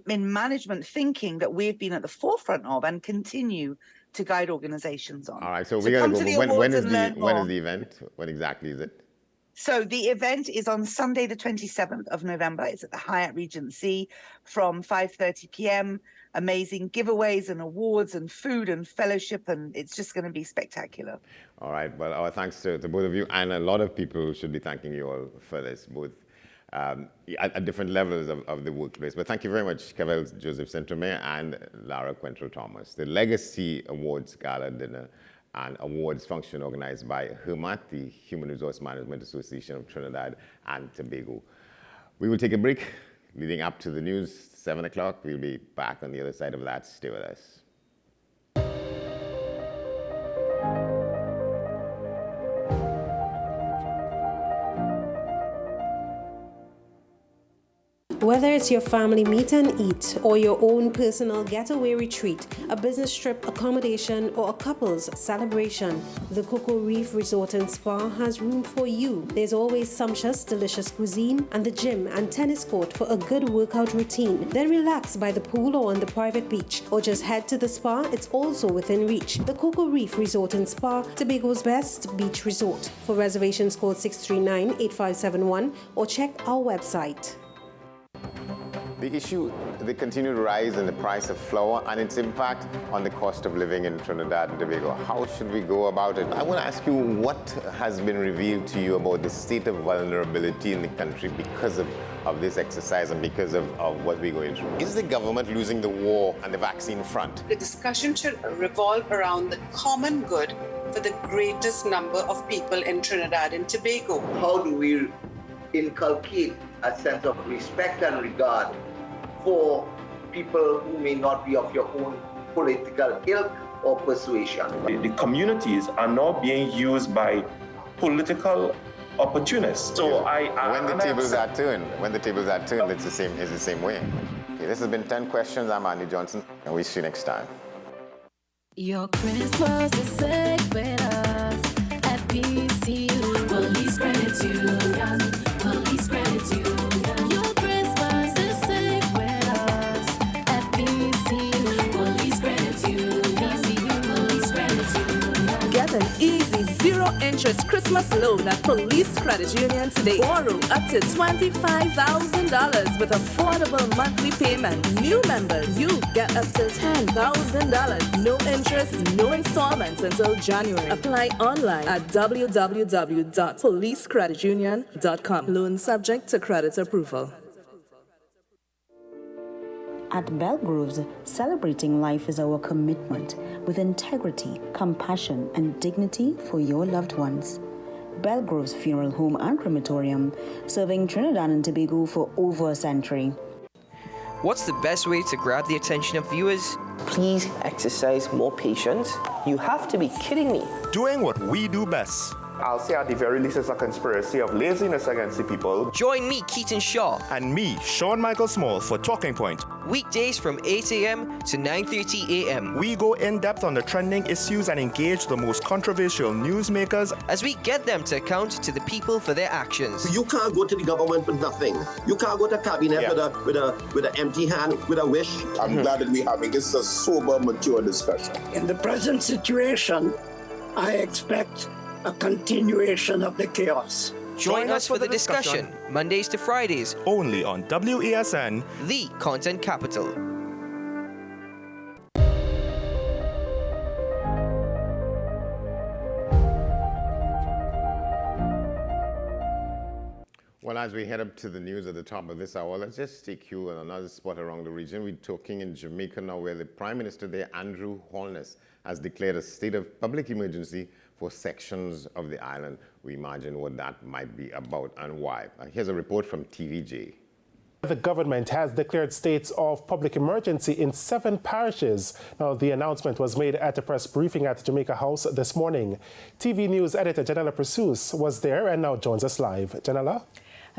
management thinking that we've been at the forefront of and continue to guide organizations on. All right, so we got to go. When is the event? What exactly is it? So the event is on Sunday, the 27th of November. It's at the Hyatt Regency from 5:30 p.m. Amazing giveaways and awards and food and fellowship, and it's just going to be spectacular. All right, well, our thanks to both of you, and a lot of people should be thanking you all for this, both at different levels of the workplace. But thank you very much, Cavell Joseph Centromere and Lara Quentrell Thomas. The Legacy Awards Gala Dinner and Awards function organized by HUMAT, the Human Resource Management Association of Trinidad and Tobago. We will take a break leading up to the news, 7 o'clock. We'll be back on the other side of that. Stay with us. Whether it's your family meet and eat, or your own personal getaway retreat, a business trip, accommodation, or a couple's celebration, the Cocoa Reef Resort and Spa has room for you. There's always sumptuous, delicious cuisine, and the gym and tennis court for a good workout routine. Then relax by the pool or on the private beach, or just head to the spa. It's also within reach. The Cocoa Reef Resort and Spa, Tobago's best beach resort. For reservations, call 639-8571 or check our website. The continued rise in the price of flour and its impact on the cost of living in Trinidad and Tobago. How should we go about it? I want to ask you, what has been revealed to you about the state of vulnerability in the country because of this exercise and because of what we're going through? Is the government losing the war on the vaccine front? The discussion should revolve around the common good for the greatest number of people in Trinidad and Tobago. How do we inculcate a sense of respect and regard for people who may not be of your own political ilk or persuasion? The communities are now being used by political opportunists. So when the tables are turned, it's the same way. Okay, this has been 10 Questions. I'm Andy Johnson, and we'll see you next time. Your Christmas is safe with us at PCU. Police Credit Union. Police Credit Union. Your Christmas is safe with us at PCU. Police Credit Union. PCU. Police Credit Union. Get an easy zero-interest Christmas loan at Police Credit Union today. Borrow up to $25,000 with affordable monthly payments. New members, you get up to $10,000. No interest, no installments until January. Apply online at www.policecreditunion.com. Loan subject to credit approval. At Belgroves, celebrating life is our commitment with integrity, compassion, and dignity for your loved ones. Belgroves Funeral Home and Crematorium, serving Trinidad and Tobago for over a century. What's the best way to grab the attention of viewers? Please exercise more patience. You have to be kidding me. Doing what we do best. I'll say at the very least it's a conspiracy of laziness against the people. Join me, Keaton Shaw. And me, Sean Michael Small, for Talking Point. Weekdays from 8 a.m. to 9:30 a.m. We go in-depth on the trending issues and engage the most controversial newsmakers as we get them to account to the people for their actions. You can't go to the government with nothing. You can't go to cabinet with an empty hand, with a wish. I'm glad that we're having this a sober, mature discussion. In the present situation, I expect a continuation of the chaos. Join us for the discussion, Mondays to Fridays, only on WESN, the content capital. Well, as we head up to the news at the top of this hour, let's just take you on another spot around the region. We're talking in Jamaica now, where the Prime Minister there, Andrew Holness, has declared a state of public emergency for sections of the island. We imagine what that might be about and why. Here's a report from TVJ. The government has declared states of public emergency in 7 parishes. Now, the announcement was made at a press briefing at Jamaica House this morning. TV News editor Janella Pursues was there and now joins us live. Janella?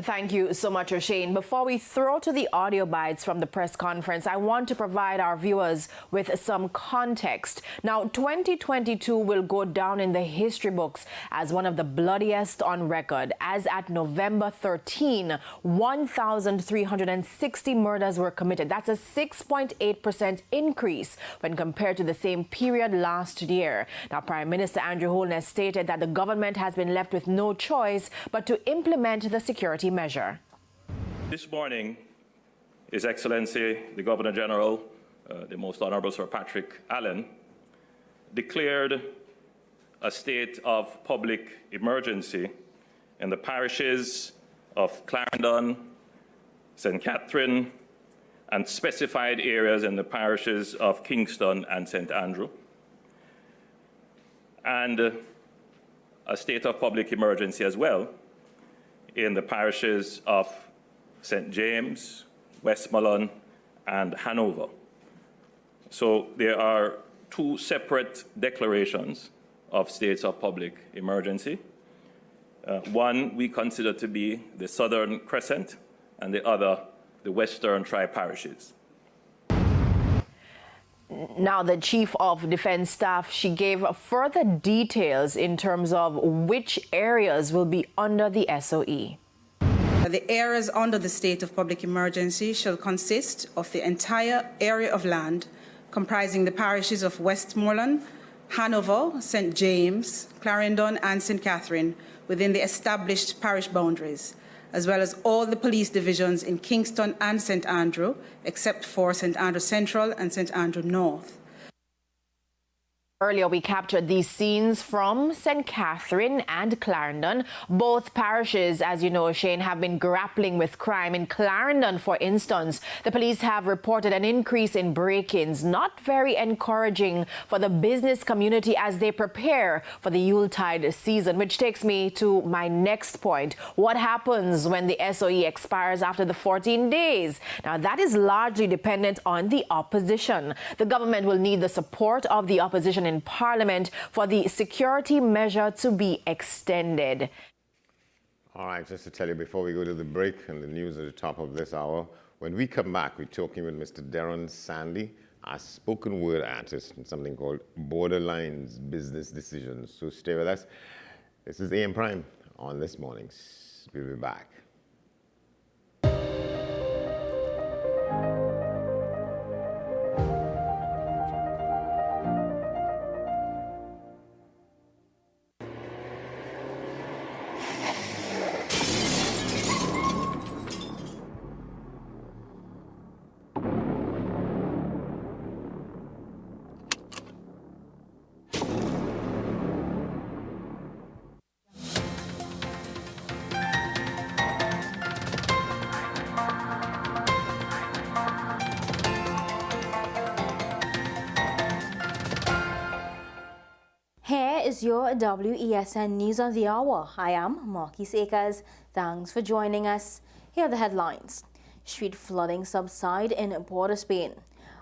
Thank you so much, Shane. Before we throw to the audio bites from the press conference, I want to provide our viewers with some context. Now, 2022 will go down in the history books as one of the bloodiest on record. As at November 13, 1,360 murders were committed. That's a 6.8% increase when compared to the same period last year. Now, Prime Minister Andrew Holness stated that the government has been left with no choice but to implement the security measure. This morning, His Excellency, the Governor General, the Most Honorable Sir Patrick Allen, declared a state of public emergency in the parishes of Clarendon, St. Catherine, and specified areas in the parishes of Kingston and St. Andrew, and a state of public emergency as well in the parishes of St. James, Westmoreland, and Hanover. So there are 2 separate declarations of states of public emergency. One we consider to be the Southern Crescent, and the other the Western Tri-Parishes. Now, the Chief of Defense Staff, she gave further details in terms of which areas will be under the SOE. The areas under the state of public emergency shall consist of the entire area of land comprising the parishes of Westmoreland, Hanover, St. James, Clarendon, and St. Catherine within the established parish boundaries, as well as all the police divisions in Kingston and St. Andrew, except for St. Andrew Central and St. Andrew North. Earlier, we captured these scenes from St. Catherine and Clarendon. Both parishes, as you know, Shane, have been grappling with crime. In Clarendon, for instance, the police have reported an increase in break-ins, not very encouraging for the business community as they prepare for the Yuletide season, which takes me to my next point. What happens when the SOE expires after the 14 days? Now, that is largely dependent on the opposition. The government will need the support of the opposition in Parliament for the security measure to be extended. All right, just to tell you before we go to the break and the news at the top of this hour, when we come back, we're talking with Mr. Darren Sandy, a spoken word artist in something called Borderlines Business Decisions. So stay with us. This is AM Prime on this morning. We'll be back. Here is your WESN News on the Hour. I am Marquis Akers. Thanks for joining us. Here are the headlines. Street flooding subside in Port of Spain.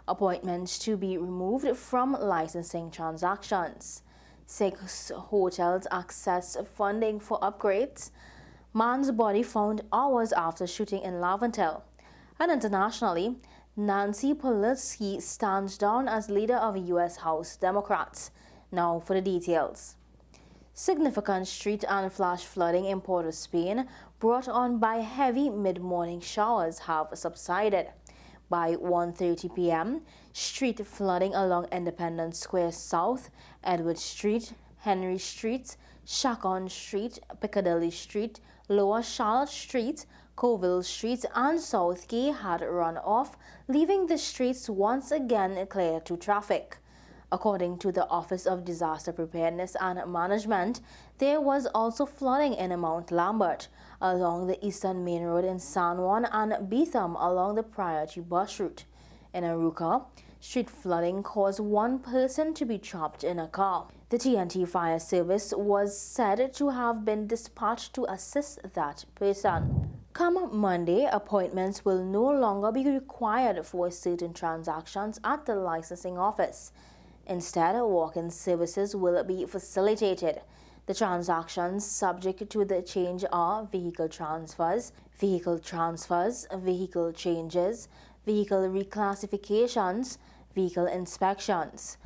Appointments to be removed from licensing transactions. 6 hotels access funding for upgrades. Man's body found hours after shooting in Laventille. And internationally, Nancy Pelosi stands down as leader of U.S. House Democrats. Now for the details. Significant street and flash flooding in Port of Spain, brought on by heavy mid-morning showers, have subsided. By 1:30 p.m., street flooding along Independence Square South, Edward Street, Henry Street, Chacon Street, Piccadilly Street, Lower Charlotte Street, Colville Street and Southgate had run off, leaving the streets once again clear to traffic. According to the Office of Disaster Preparedness and Management, there was also flooding in Mount Lambert, along the Eastern Main Road in San Juan and Beetham along the Priority bus route. In Aruca, street flooding caused one person to be trapped in a car. The TNT Fire Service was said to have been dispatched to assist that person. Come Monday, appointments will no longer be required for certain transactions at the licensing office. Instead, walk-in services will be facilitated. The transactions subject to the change are vehicle transfers, vehicle changes, vehicle reclassifications, vehicle inspections.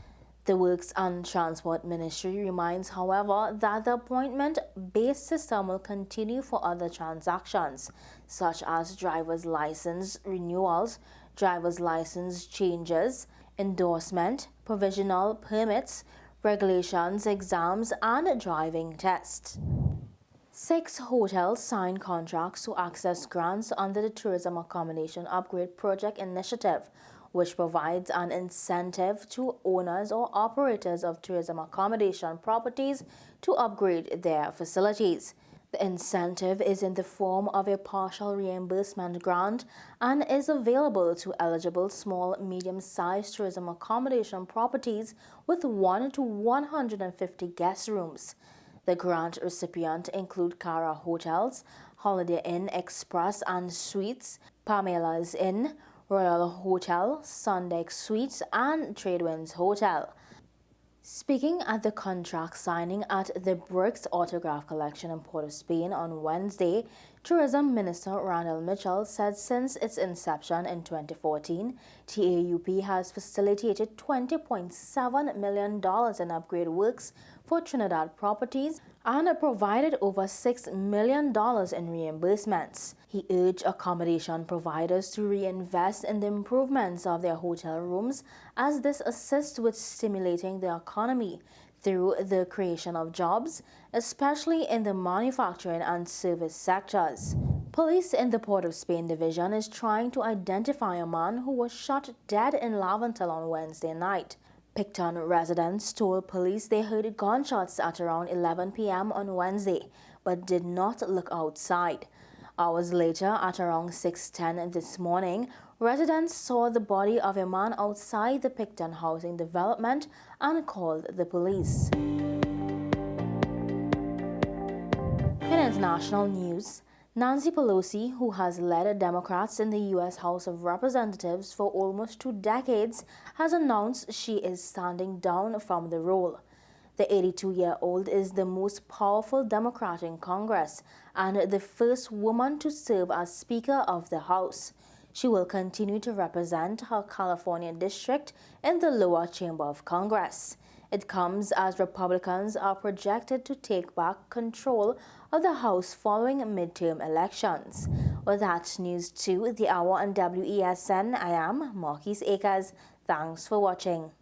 The Works and Transport Ministry reminds, however, that the appointment-based system will continue for other transactions, such as driver's license renewals, driver's license changes, endorsement, provisional permits, regulations, exams, and driving tests. 6 hotels signed contracts to access grants under the Tourism Accommodation Upgrade Project Initiative, which provides an incentive to owners or operators of tourism accommodation properties to upgrade their facilities. The incentive is in the form of a partial reimbursement grant and is available to eligible small, medium-sized tourism accommodation properties with 1 to 150 guest rooms. The grant recipients include Cara Hotels, Holiday Inn Express and Suites, Pamela's Inn, Royal Hotel, Sundeck Suites, and Tradewinds Hotel. Speaking at the contract signing at the Bricks Autograph Collection in Port of Spain on Wednesday, Tourism Minister Randall Mitchell said since its inception in 2014, TAUP has facilitated $20.7 million in upgrade works for Trinidad properties and provided over $6 million in reimbursements. He urged accommodation providers to reinvest in the improvements of their hotel rooms, as this assists with stimulating the economy through the creation of jobs, especially in the manufacturing and service sectors. Police in the Port of Spain division is trying to identify a man who was shot dead in Laventel on Wednesday night. Picton residents told police they heard gunshots at around 11 p.m. on Wednesday, but did not look outside. Hours later, at around 6:10 this morning, residents saw the body of a man outside the Picton housing development and called the police. In international news, Nancy Pelosi, who has led Democrats in the U.S. House of Representatives for almost 2 decades, has announced she is standing down from the role. The 82-year-old is the most powerful Democrat in Congress and the first woman to serve as Speaker of the House. She will continue to represent her California district in the lower chamber of Congress. It comes as Republicans are projected to take back control of the House following midterm elections. With that news to the hour on WESN, I am Marquise Akers. Thanks for watching.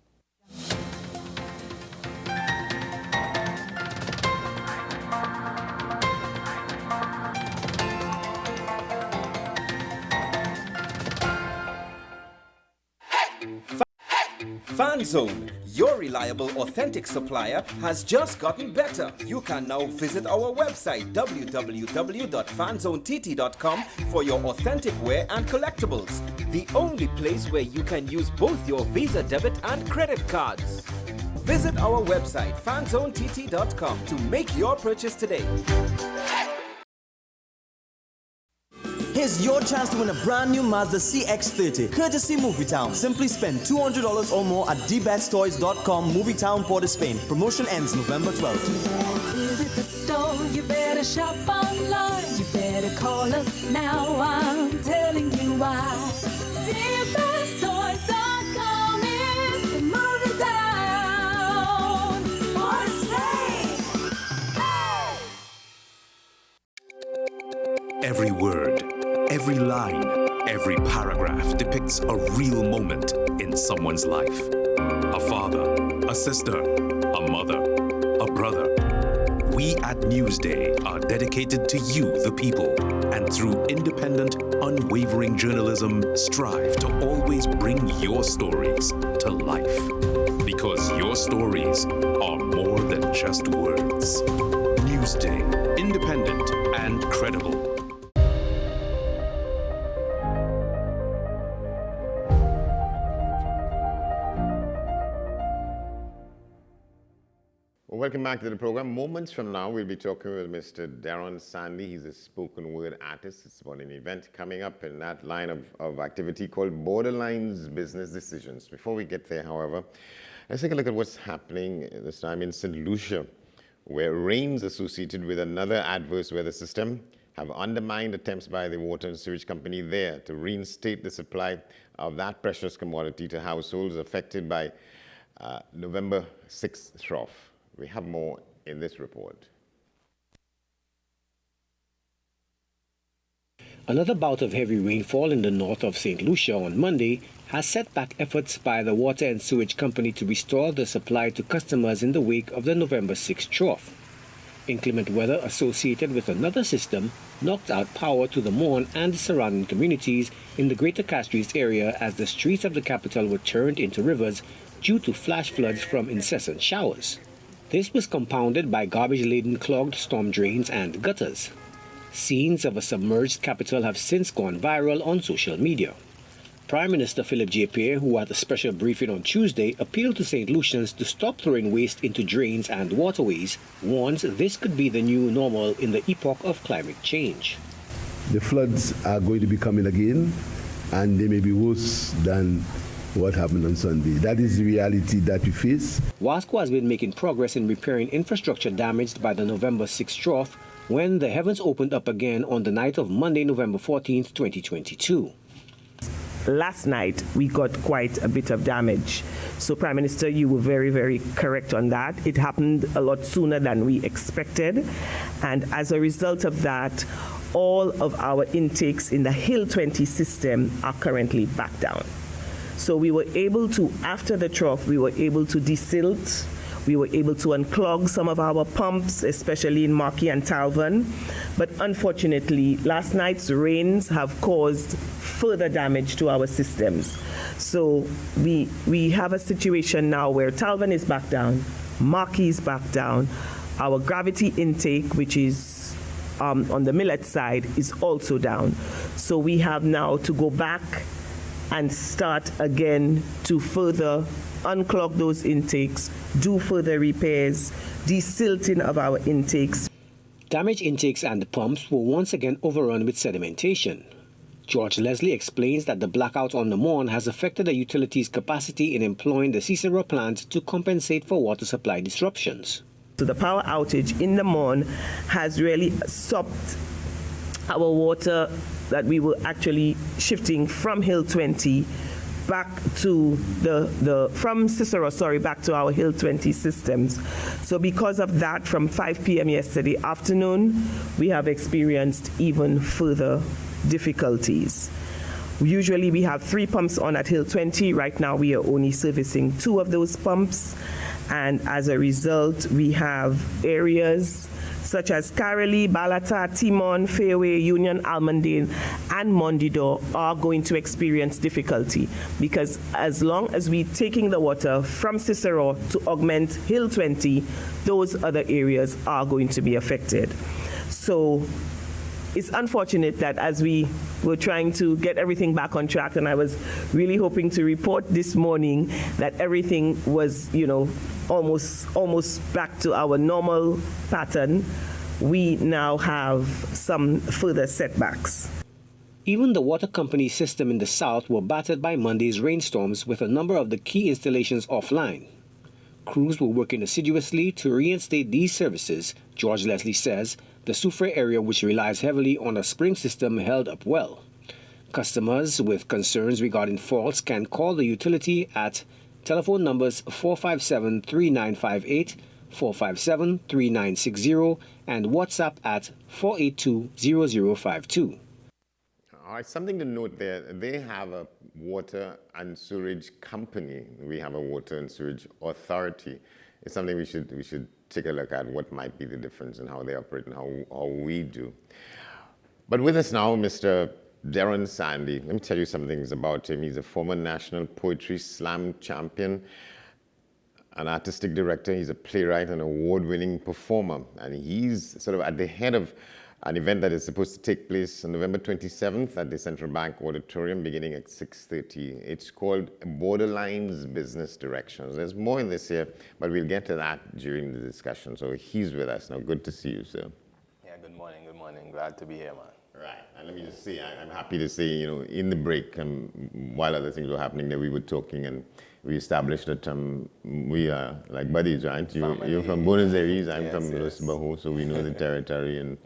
FanZone, your reliable, authentic supplier, has just gotten better. You can now visit our website www.fanzonett.com for your authentic wear and collectibles. The only place where you can use both your Visa debit and credit cards. Visit our website fanzonett.com to make your purchase today. Here's your chance to win a brand new Mazda CX-30, courtesy Movietown. Simply spend $200 or more at dbetstoys.com, Movietown, Port of Spain. Promotion ends November 12th. Visit the store, you better shop online. You better call us now, I'm telling you why. dbetstoys.com is the Movietown, Port of Spain. Every word, every line, every paragraph depicts a real moment in someone's life. A father, a sister, a mother, a brother. We at Newsday are dedicated to you, the people, and through independent, unwavering journalism, strive to always bring your stories to life. Because your stories are more than just words. Newsday, independent and credible. Welcome back to the program. Moments from now, we'll be talking with Mr. Darren Sandy. He's a spoken word artist. It's about an event coming up in that line of activity called Borderlines Business Decisions. Before we get there, however, let's take a look at what's happening this time in St. Lucia, where rains associated with another adverse weather system have undermined attempts by the water and sewage company there to reinstate the supply of that precious commodity to households affected by November 6th trough. We have more in this report. Another bout of heavy rainfall in the north of St. Lucia on Monday has set back efforts by the Water and Sewage Company to restore the supply to customers in the wake of the November 6th trough. Inclement weather associated with another system knocked out power to the Morne and the surrounding communities in the Greater Castries area as the streets of the capital were turned into rivers due to flash floods from incessant showers. This was compounded by garbage-laden clogged storm drains and gutters. Scenes of a submerged capital have since gone viral on social media. Prime Minister Philip J. Pierre, who at a special briefing on Tuesday appealed to St. Lucians to stop throwing waste into drains and waterways, warns this could be the new normal in the epoch of climate change. The floods are going to be coming again, and they may be worse than what happened on Sunday. That is the reality that we face. WASCO has been making progress in repairing infrastructure damaged by the November 6th trough when the heavens opened up again on the night of Monday, November 14th, 2022. Last night, we got quite a bit of damage. So, Prime Minister, you were very, very correct on that. It happened a lot sooner than we expected. And as a result of that, all of our intakes in the Hill 20 system are currently back down. So we were able to, after the trough, we were able to desilt, we were able to unclog some of our pumps, especially in Marquis and Talvon. But unfortunately, last night's rains have caused further damage to our systems. So we have a situation now where Talvon is back down, Marquis is back down, our gravity intake, which is on the millet side, is also down. So we have now to go back and start again to further unclog those intakes, do further repairs, desilting of our intakes. Damaged intakes and pumps were once again overrun with sedimentation. George Leslie explains that the blackout on the Morne has affected the utility's capacity in employing the Cicero plant to compensate for water supply disruptions. So the power outage in the Morne has really stopped our water that we were actually shifting from Hill 20 back to from Cicero, back to our Hill 20 systems. So because of that, from 5 p.m. yesterday afternoon, we have experienced even further difficulties. Usually we have 3 pumps on at Hill 20. Right now we are only servicing 2 of those pumps. And as a result, we have areas such as Carolee, Balata, Timon, Fairway, Union, Almondale, and Mondidor are going to experience difficulty because as long as we're taking the water from Cicero to augment Hill 20, those other areas are going to be affected. So it's unfortunate that as we were trying to get everything back on track, and I was really hoping to report this morning that everything was, almost back to our normal pattern, we now have some further setbacks. Even the water company system in the south were battered by Monday's rainstorms with a number of the key installations offline. Crews were working assiduously to reinstate these services. George Leslie says the Soufrière area, which relies heavily on a spring system, held up well. Customers with concerns regarding faults can call the utility at telephone numbers 457-3958, 457-3960, and WhatsApp at 482-0052. All right, something to note there, they have a water and sewage company. We have a water and sewage authority. it's something we should take a look at what might be the difference in how they operate and how we do. But with us now, Mr. Darren Sandy. Let me tell you some things about him. He's a former National Poetry Slam champion, an artistic director. He's a playwright and award-winning performer. And he's sort of at the head of an event that is supposed to take place on November 27th at the Central Bank Auditorium beginning at 6:30. It's called Borderlines Business Directions. There's more in this here, but we'll get to that during the discussion. So he's with us now. Good to see you, sir. Yeah, good morning, good morning. Glad to be here, man. Right, and let me just say, I'm happy to say, you know, in the break, while other things were happening there, we were talking and we established that we are like buddies, right? You're from Buenos Aires, I'm from Los Bajos, so we know the territory, and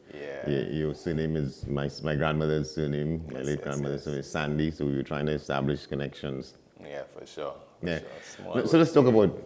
your surname is my grandmother's surname, my late grandmother's surname is Sandy, so we were trying to establish connections. Yeah, for sure. Yeah. Sure. So let's talk about,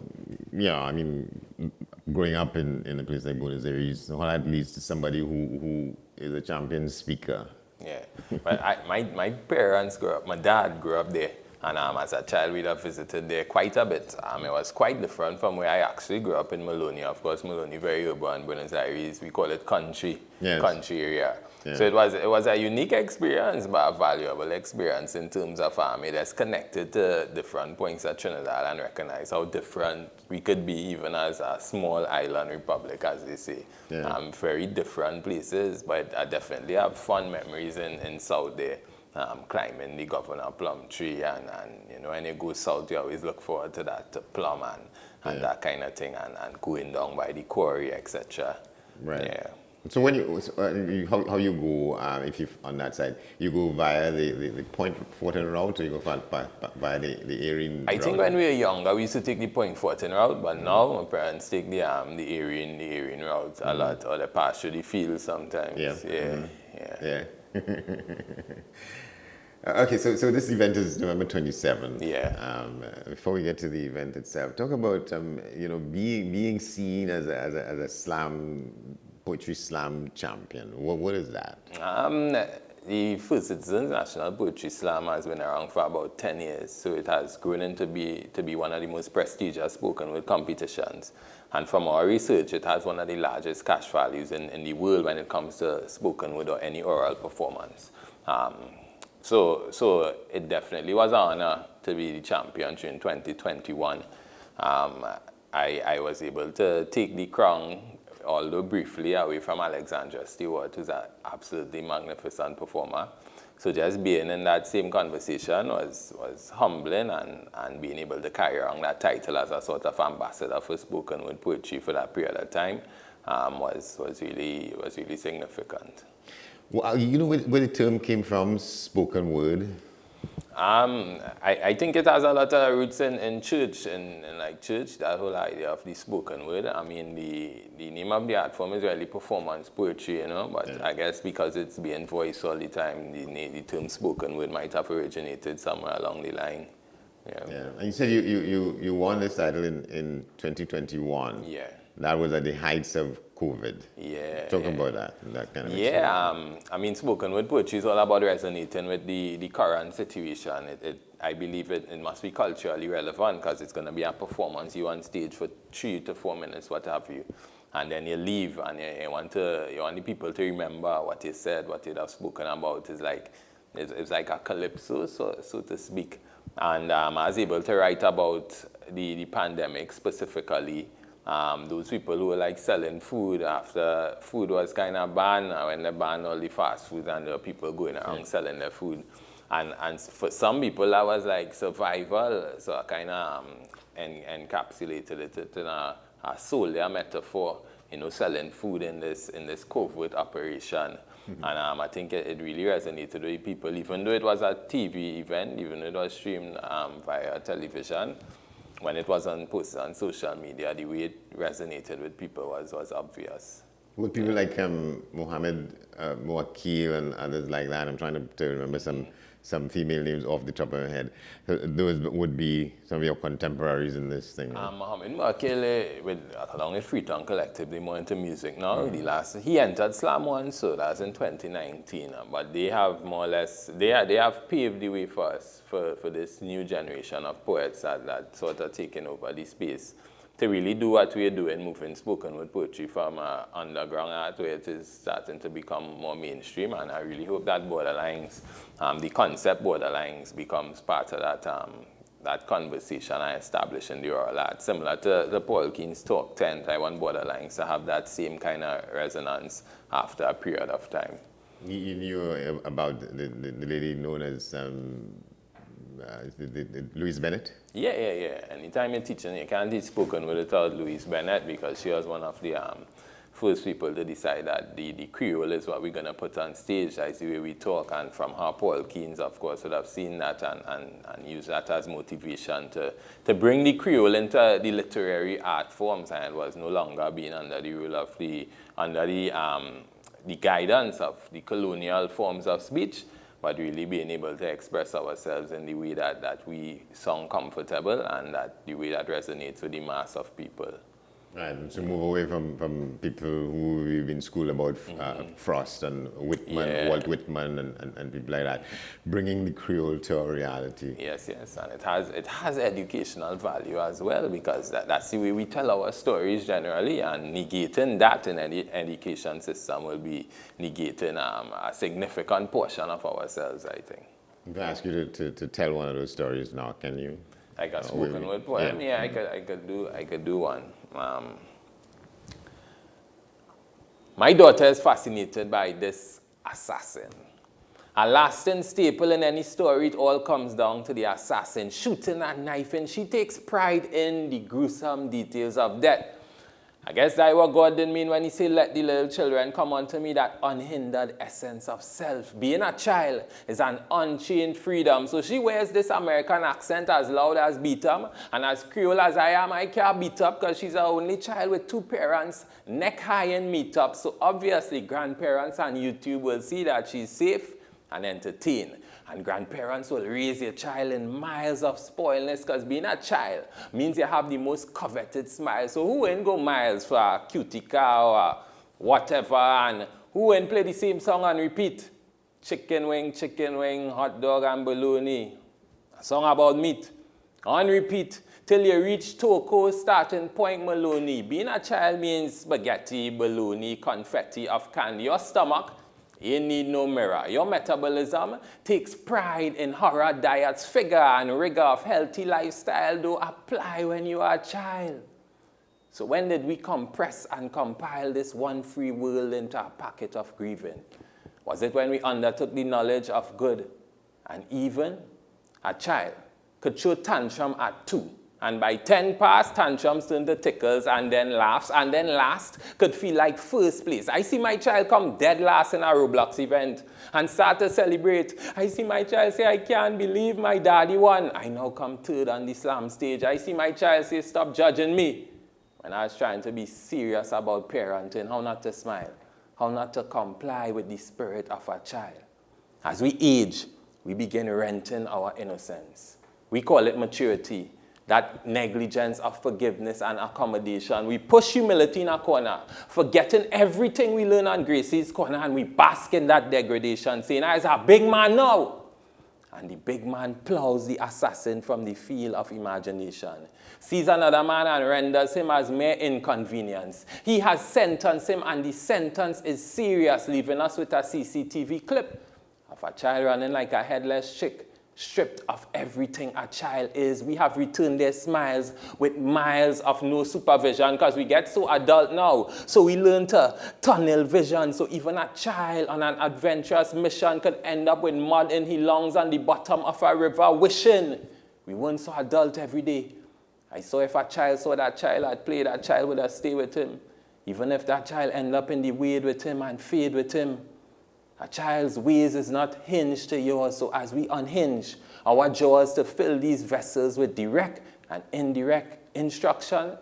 I mean, growing up in a place like Buenos Aires, how that leads to somebody who is a champion speaker. Yeah, but my parents grew up, my dad grew up there, and as a child we'd have visited there quite a bit. It was quite different from where I actually grew up in Malonia. Of course, Malonia, very urban, Buenos Aires, we call it country, country area. Yeah. So it was a unique experience, but a valuable experience in terms of it has connected to different points of Trinidad and recognize how different we could be even as a small island republic, as they say. Yeah. Very different places, but I definitely have fun memories in South there. Climbing the Governor Plum Tree and you know, when you go south, you always look forward to that plum and that kind of thing, and going down by the quarry, etc. Right. Yeah. So when how you go, if you on that side, you go via the Point Fortin route, or you go via the Erin route? I think when we were younger, we used to take the Point Fortin route, but now my parents take the Erin route a lot, or they pass through the fields sometimes. Yeah. Okay, so this event is November 27th. Yeah. Before we get to the event itself, talk about being seen as a poetry slam champion. What is that? The First Citizens National Poetry Slam has been around for about 10 years, so it has grown into be one of the most prestigious spoken word competitions. And from our research, it has one of the largest cash values in the world when it comes to spoken word or any oral performance. So it definitely was an honor to be the champion in 2021. I was able to take the crown, although briefly, away from Alexandra Stewart, who's an absolutely magnificent performer. So just being in that same conversation was humbling, and being able to carry around that title as a sort of ambassador for spoken word poetry for that period of time was really significant. Well, you know where the term came from, spoken word? I think it has a lot of roots in church, in like church, that whole idea of the spoken word. I mean, the name of the art form is really performance poetry, you know, but I guess because it's being voiced all the time, the term spoken word might have originated somewhere along the line. Yeah. And you said you won this title in 2021. Yeah. That was at the heights of COVID. Yeah. Talk about that kind of experience. Yeah, I mean, spoken word poetry is all about resonating with the current situation. I believe it must be culturally relevant because it's going to be a performance. You on stage for 3 to 4 minutes, what have you. And then you leave and you want the people to remember what you said, what you have spoken about. It's like a calypso, so to speak. And I was able to write about the pandemic specifically. Those people who were like selling food after food was kind of banned, when they banned all the fast food, and there were people going around selling their food. And for some people that was like survival, so I kind of encapsulated it in a solely a metaphor, you know, selling food in this covert operation. Mm-hmm. And I think it really resonated with people, even though it was a TV event, even though it was streamed via television. When it was posted on social media, the way it resonated with people was obvious. With people like Mohammed Moakil and others like that, I'm trying to remember some female names off the top of my head. Those would be some of your contemporaries in this thing. Mohammed Moakil, along with Freetown Collectively, more into music now. He entered Slam once, so that's in 2019. But they have more or less, they have paved the way for us, for this new generation of poets that sort of taken over the space to really do what we're doing, moving spoken word poetry from underground art where it is starting to become more mainstream. And I really hope that Borderlines, the concept Borderlines becomes part of that conversation I established in the oral art. Similar to the Paul Keen's talk tent, I want Borderlines to have that same kind of resonance after a period of time. You knew about the lady known as Louise Bennett? Yeah. Anytime you're teaching, you can't teach spoken word without Louise Bennett, because she was one of the first people to decide that the Creole is what we're going to put on stage. That's the way we talk. And from her, Paul Keen's, of course, would have seen that and used that as motivation to bring the Creole into the literary art forms, and it was no longer being under the rule of the guidance of the colonial forms of speech, but really being able to express ourselves in the way that we sound comfortable and that the way that resonates with the mass of people. Right, and to move away from people who we've been schooled about Frost and Whitman, Walt Whitman and people like that, bringing the Creole to our reality. Yes, and it has educational value as well, because that's the way we tell our stories generally, and negating that in any education system will be negating a significant portion of ourselves, I think. I'm going to ask you to tell one of those stories now, can you? Like a spoken word poem? Yeah, I could do one. My daughter is fascinated by this assassin. A lasting staple in any story, it all comes down to the assassin shooting a knife, and she takes pride in the gruesome details of death. I guess that's what God didn't mean when he said, let the little children come unto me, that unhindered essence of self. Being a child is an unchained freedom. So she wears this American accent as loud as beat up, and as Creole as I am, I can't beat up because she's an only child with two parents, neck high in meet up. So obviously grandparents on YouTube will see that she's safe and entertained. And grandparents will raise your child in miles of spoilness, because being a child means you have the most coveted smile. So who ain't go miles for a cutie car or whatever, and who ain't play the same song and repeat? Chicken wing, hot dog and bologna. A song about meat. On repeat till you reach Toko starting point Maloney. Being a child means spaghetti, bologna, confetti of candy. Your stomach, you need no mirror. Your metabolism takes pride in horror diets. Figure and rigor of healthy lifestyle do apply when you are a child. So when did we compress and compile this one free world into a packet of grieving? Was it when we undertook the knowledge of good and even? A child could show tantrum at 2. And by 10 past, tantrums turn to tickles and then laughs, and then last could feel like first place. I see my child come dead last in a Roblox event and start to celebrate. I see my child say, I can't believe my daddy won. I now come third on the slam stage. I see my child say, stop judging me. When I was trying to be serious about parenting, how not to smile, how not to comply with the spirit of a child. As we age, we begin renting our innocence. We call it maturity. That negligence of forgiveness and accommodation. We push humility in a corner, forgetting everything we learn on Gracie's corner, and we bask in that degradation, saying, I is a big man now. And the big man plows the assassin from the field of imagination, sees another man and renders him as mere inconvenience. He has sentenced him, and the sentence is serious, leaving us with a CCTV clip of a child running like a headless chick, stripped of everything a child is. We have returned their smiles with miles of no supervision, because we get so adult now. So we learn to tunnel vision. So even a child on an adventurous mission could end up with mud in his lungs on the bottom of a river, wishing we weren't so adult every day. I saw if a child saw that child had played, that child would have stayed with him. Even if that child end up in the wade with him and fade with him. A child's ways is not hinged to yours, so as we unhinge our jaws to fill these vessels with direct and indirect instruction,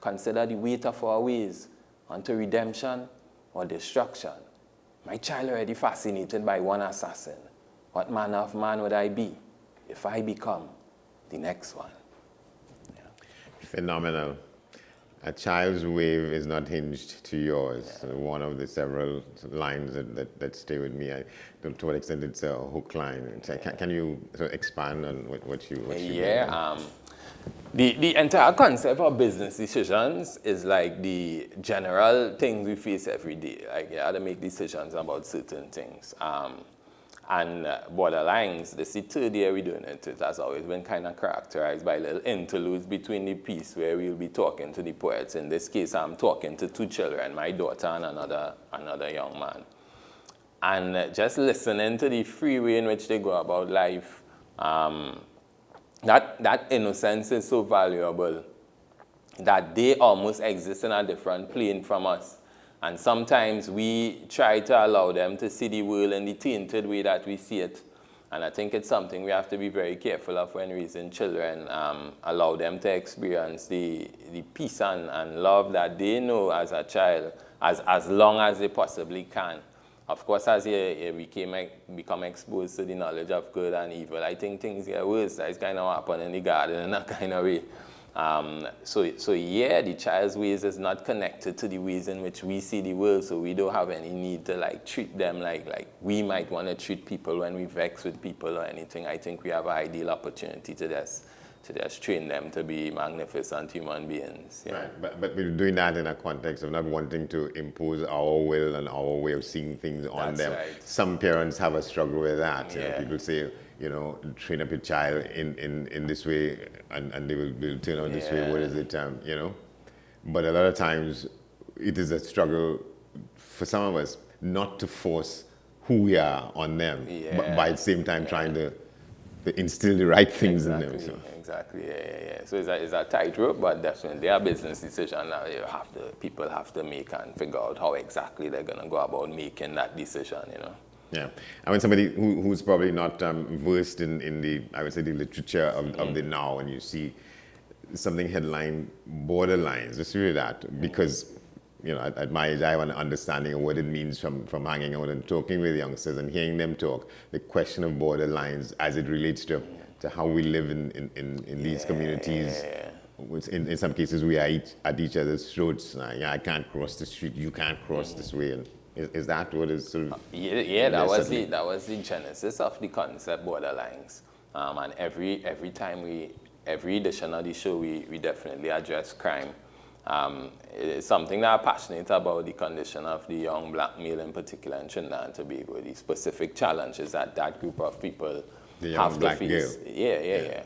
consider the weight of our ways unto redemption or destruction. My child already fascinated by one assassin. What manner of man would I be if I become the next one? Yeah. Phenomenal. A child's wave is not hinged to yours. Yeah. One of the several lines that stay with me. To what extent it's a hook line. Can you sort of expand on what you Yeah. The entire concept of business decisions is like the general things we face every day. Like you have to make decisions about certain things. And borderlines, this is the third year we're doing it. It has always been kind of characterized by little interludes between the piece where we'll be talking to the poets. In this case, I'm talking to two children, my daughter and another young man. And just listening to the free way in which they go about life, that innocence is so valuable that they almost exist in a different plane from us. And sometimes we try to allow them to see the world in the tainted way that we see it. And I think it's something we have to be very careful of when raising children, allow them to experience the peace and love that they know as a child, as long as they possibly can. Of course, as you become exposed to the knowledge of good and evil, I think things get worse. That's kind of what happened in the garden in that kind of way. So yeah, the child's ways is not connected to the ways in which we see the world, so we don't have any need to like treat them like we might want to treat people when we vex with people or anything. I think we have an ideal opportunity to just train them to be magnificent human beings. Yeah. Right, but we're doing that in a context of not wanting to impose our will and our way of seeing things on them. Right. Some parents have a struggle with that. Yeah. People say, train up your child in this way and they will turn out this way. What is it, But a lot of times it is a struggle for some of us not to force who we are on them, but by the same time trying to instill the right things in them. So. Exactly, yeah. So it's a tightrope, but definitely they are business decisions that people have to make and figure out how exactly they're going to go about making that decision, Yeah, I mean somebody who's probably not versed in the, I would say, the literature of the now, and you see something headline borderlines, just read that, because at my age I have an understanding of what it means from hanging out and talking with youngsters and hearing them talk, the question of borderlines as it relates to how we live in these communities. In some cases we are at each other's throats. I can't cross the street, you can't cross this way. And is that what is sort of... Yeah, that was the genesis of the concept borderlines. And every edition of the show, we definitely address crime. It's something that I'm passionate about, the condition of the young black male in particular in Trinidad and Tobago, the specific challenges that group of people have to face. Yeah.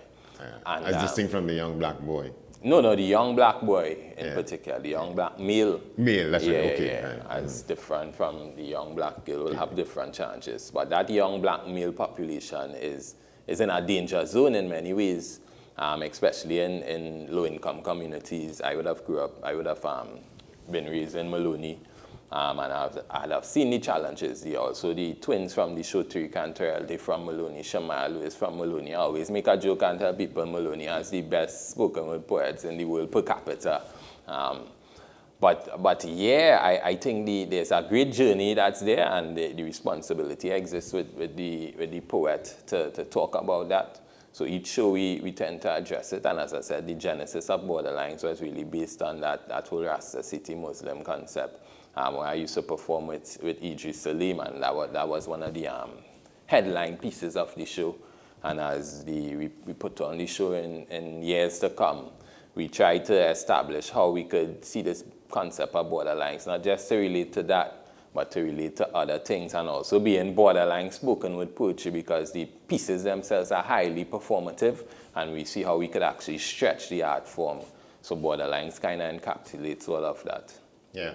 And, as distinct from the young black boy. No, the young black boy in particular, the young black male. Male, that's right, okay. Yeah. As different from the young black girl, will have different challenges. But that young black male population is in a danger zone in many ways, especially in low-income communities. I would have been raised in Maloney, and I'd have seen the challenges. Also, the twins from the show, Tariq and Terrell, they're from Maloney. Shamaya is from Maloney. I always make a joke and tell people Maloney has the best spoken word poets in the world per capita. But yeah, I think there's a great journey that's there, and the responsibility exists with the poet to talk about that. So each show we tend to address it, and as I said, the genesis of Borderlines was really based on that whole Rasta City Muslim concept. Where I used to perform with Idris Salim, and that was one of the headline pieces of the show. And as we put on the show in years to come, we tried to establish how we could see this concept of borderlines, not just to relate to that, but to relate to other things, and also be in borderline spoken word poetry, because the pieces themselves are highly performative, and we see how we could actually stretch the art form. So borderlines kind of encapsulates all of that. Yeah.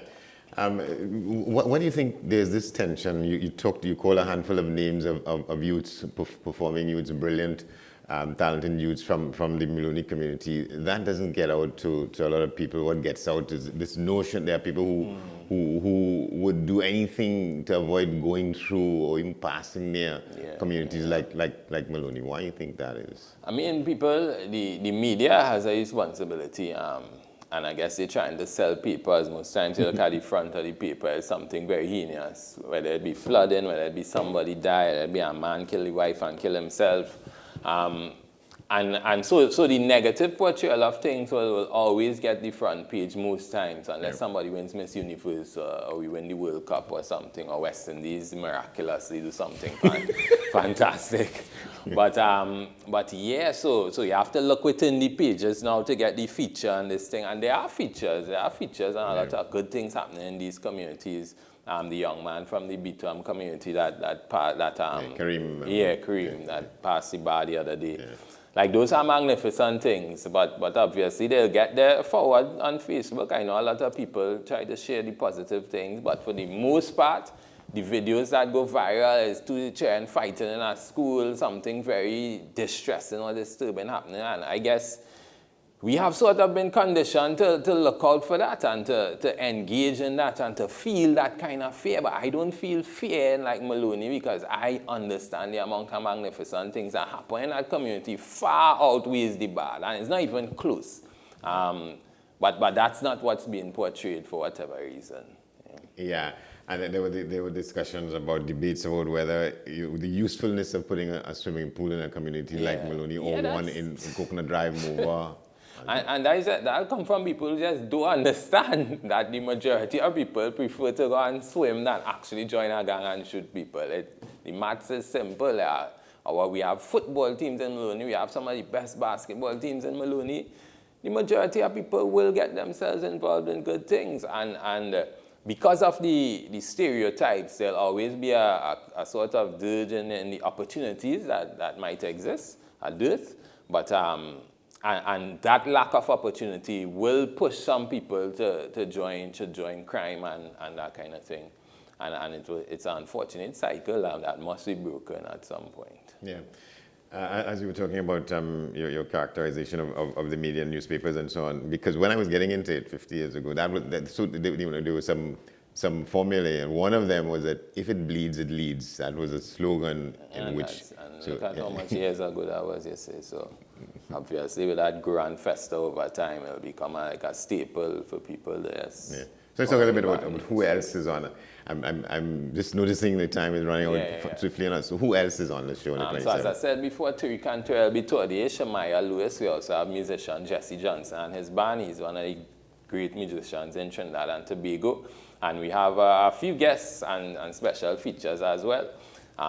What do you think there's this tension? You call a handful of names of youths, performing youths, brilliant, talented youths from the Maloney community. That doesn't get out to a lot of people. What gets out is this notion there are people who would do anything to avoid going through or even passing near communities like Maloney. Why do you think that is? I mean, the media has a responsibility. And I guess they're trying to sell papers. Most times you look at the front of the paper, it's something very heinous. Whether it be flooding, whether it be somebody die, whether it be a man kill his wife and kill himself. And And so the negative portrayal of things will always get the front page most times, unless somebody wins Miss Universe or we win the World Cup or something, or West Indies miraculously do something fantastic. But yeah, so you have to look within the pages now to get the feature and this thing. And there are features and a lot of good things happening in these communities. The young man from the B2M community Kareem. Kareem, that passed the bar the other day. Yeah. Like, those are magnificent things, but obviously they'll get there forward on Facebook. I know a lot of people try to share the positive things, but for the most part, the videos that go viral is two children fighting in a school, something very distressing or disturbing happening, and I guess we have sort of been conditioned to look out for that and to engage in that and to feel that kind of fear. But I don't feel fear like Maloney, because I understand the amount of magnificent things that happen in that community far outweighs the bad, and it's not even close. But that's not what's being portrayed for whatever reason. Yeah. And then there were discussions about debates about whether the usefulness of putting a swimming pool in a community like Maloney or one in Coconut Drive, Mova. And that'll come from people who just don't understand that the majority of people prefer to go and swim than actually join a gang and shoot people. The maths is simple. We have football teams in Maloney. We have some of the best basketball teams in Maloney. The majority of people will get themselves involved in good things. And because of the stereotypes, there'll always be a sort of dirge in the opportunities that might exist, a dearth. But and that lack of opportunity will push some people to join crime and that kind of thing. And it's an unfortunate cycle that must be broken at some point. Yeah. As you were talking about your characterization of the media and newspapers and so on, because when I was getting into it 50 years ago, there was some formulae, and one of them was that if it bleeds, it leads. That was a slogan look at how much years ago that was, you say. So obviously with that grand festa over time, it'll become like a staple for people. Yes. Yeah. So let's talk a little bit about who else is on. I'm just noticing the time is running out swiftly enough. So who else is on the show? So as I said before, Terry Cantor will be today, Shamaya Lewis. We also have musician Jesse Johnson and his band. He's one of the great musicians in Trinidad and Tobago. And we have a few guests and special features as well.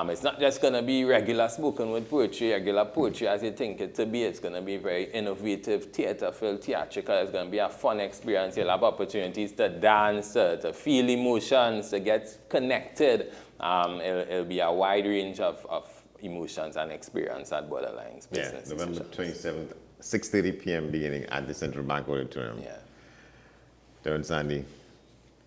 It's not just going to be regular spoken word poetry, regular poetry as you think it to be. It's going to be very innovative, theater-filled, theatrical. It's going to be a fun experience. You'll have opportunities to dance, to feel emotions, to get connected. It'll be a wide range of emotions and experience at Borderlines Business. Yeah, November 27th, 6:30 p.m. beginning at the Central Bank Auditorium. Yeah. Darren Sandy,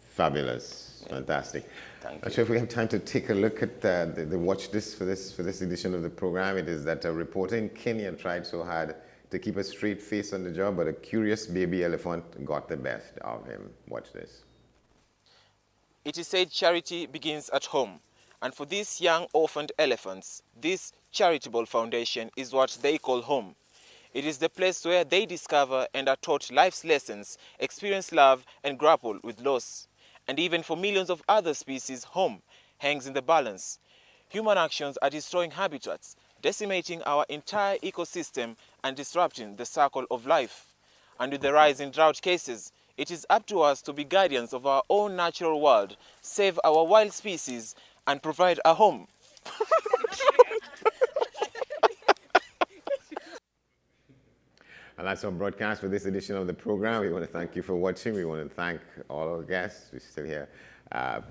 fabulous, fantastic. Thank I'm sure if we have time to take a look at the watch list for this edition of the program. It is that a reporter in Kenya tried so hard to keep a straight face on the job, but a curious baby elephant got the best of him. Watch this. It is said charity begins at home, and for these young orphaned elephants, this charitable foundation is what they call home. It is the place where they discover and are taught life's lessons, experience love, and grapple with loss. And even for millions of other species, home hangs in the balance. Human actions are destroying habitats, decimating our entire ecosystem and disrupting the circle of life. And with the rise in drought cases, it is up to us to be guardians of our own natural world, save our wild species, and provide a home. And that's our broadcast for this edition of the program. We want to thank you for watching. We want to thank all our guests. We're still here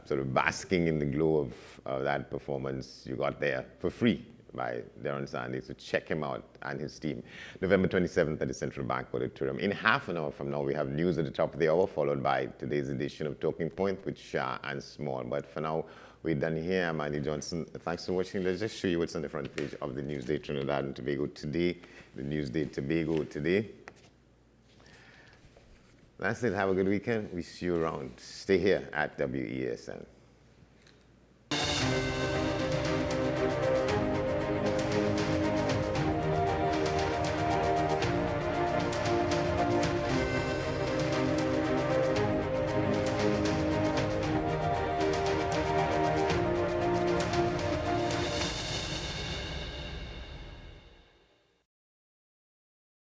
sort of basking in the glow of that performance you got there for free by Darren Sandy. So check him out and his team. November 27th at the Central Bank Auditorium. In half an hour from now, we have news at the top of the hour, followed by today's edition of Talking Point with Shah and Small. But for now, we're done here. I'm Andy Johnson. Thanks for watching. Let's just show you what's on the front page of the Newsday Trinidad and Tobago today. The Newsday Tobago today. That's it. Have a good weekend. We see you around. Stay here at WESN.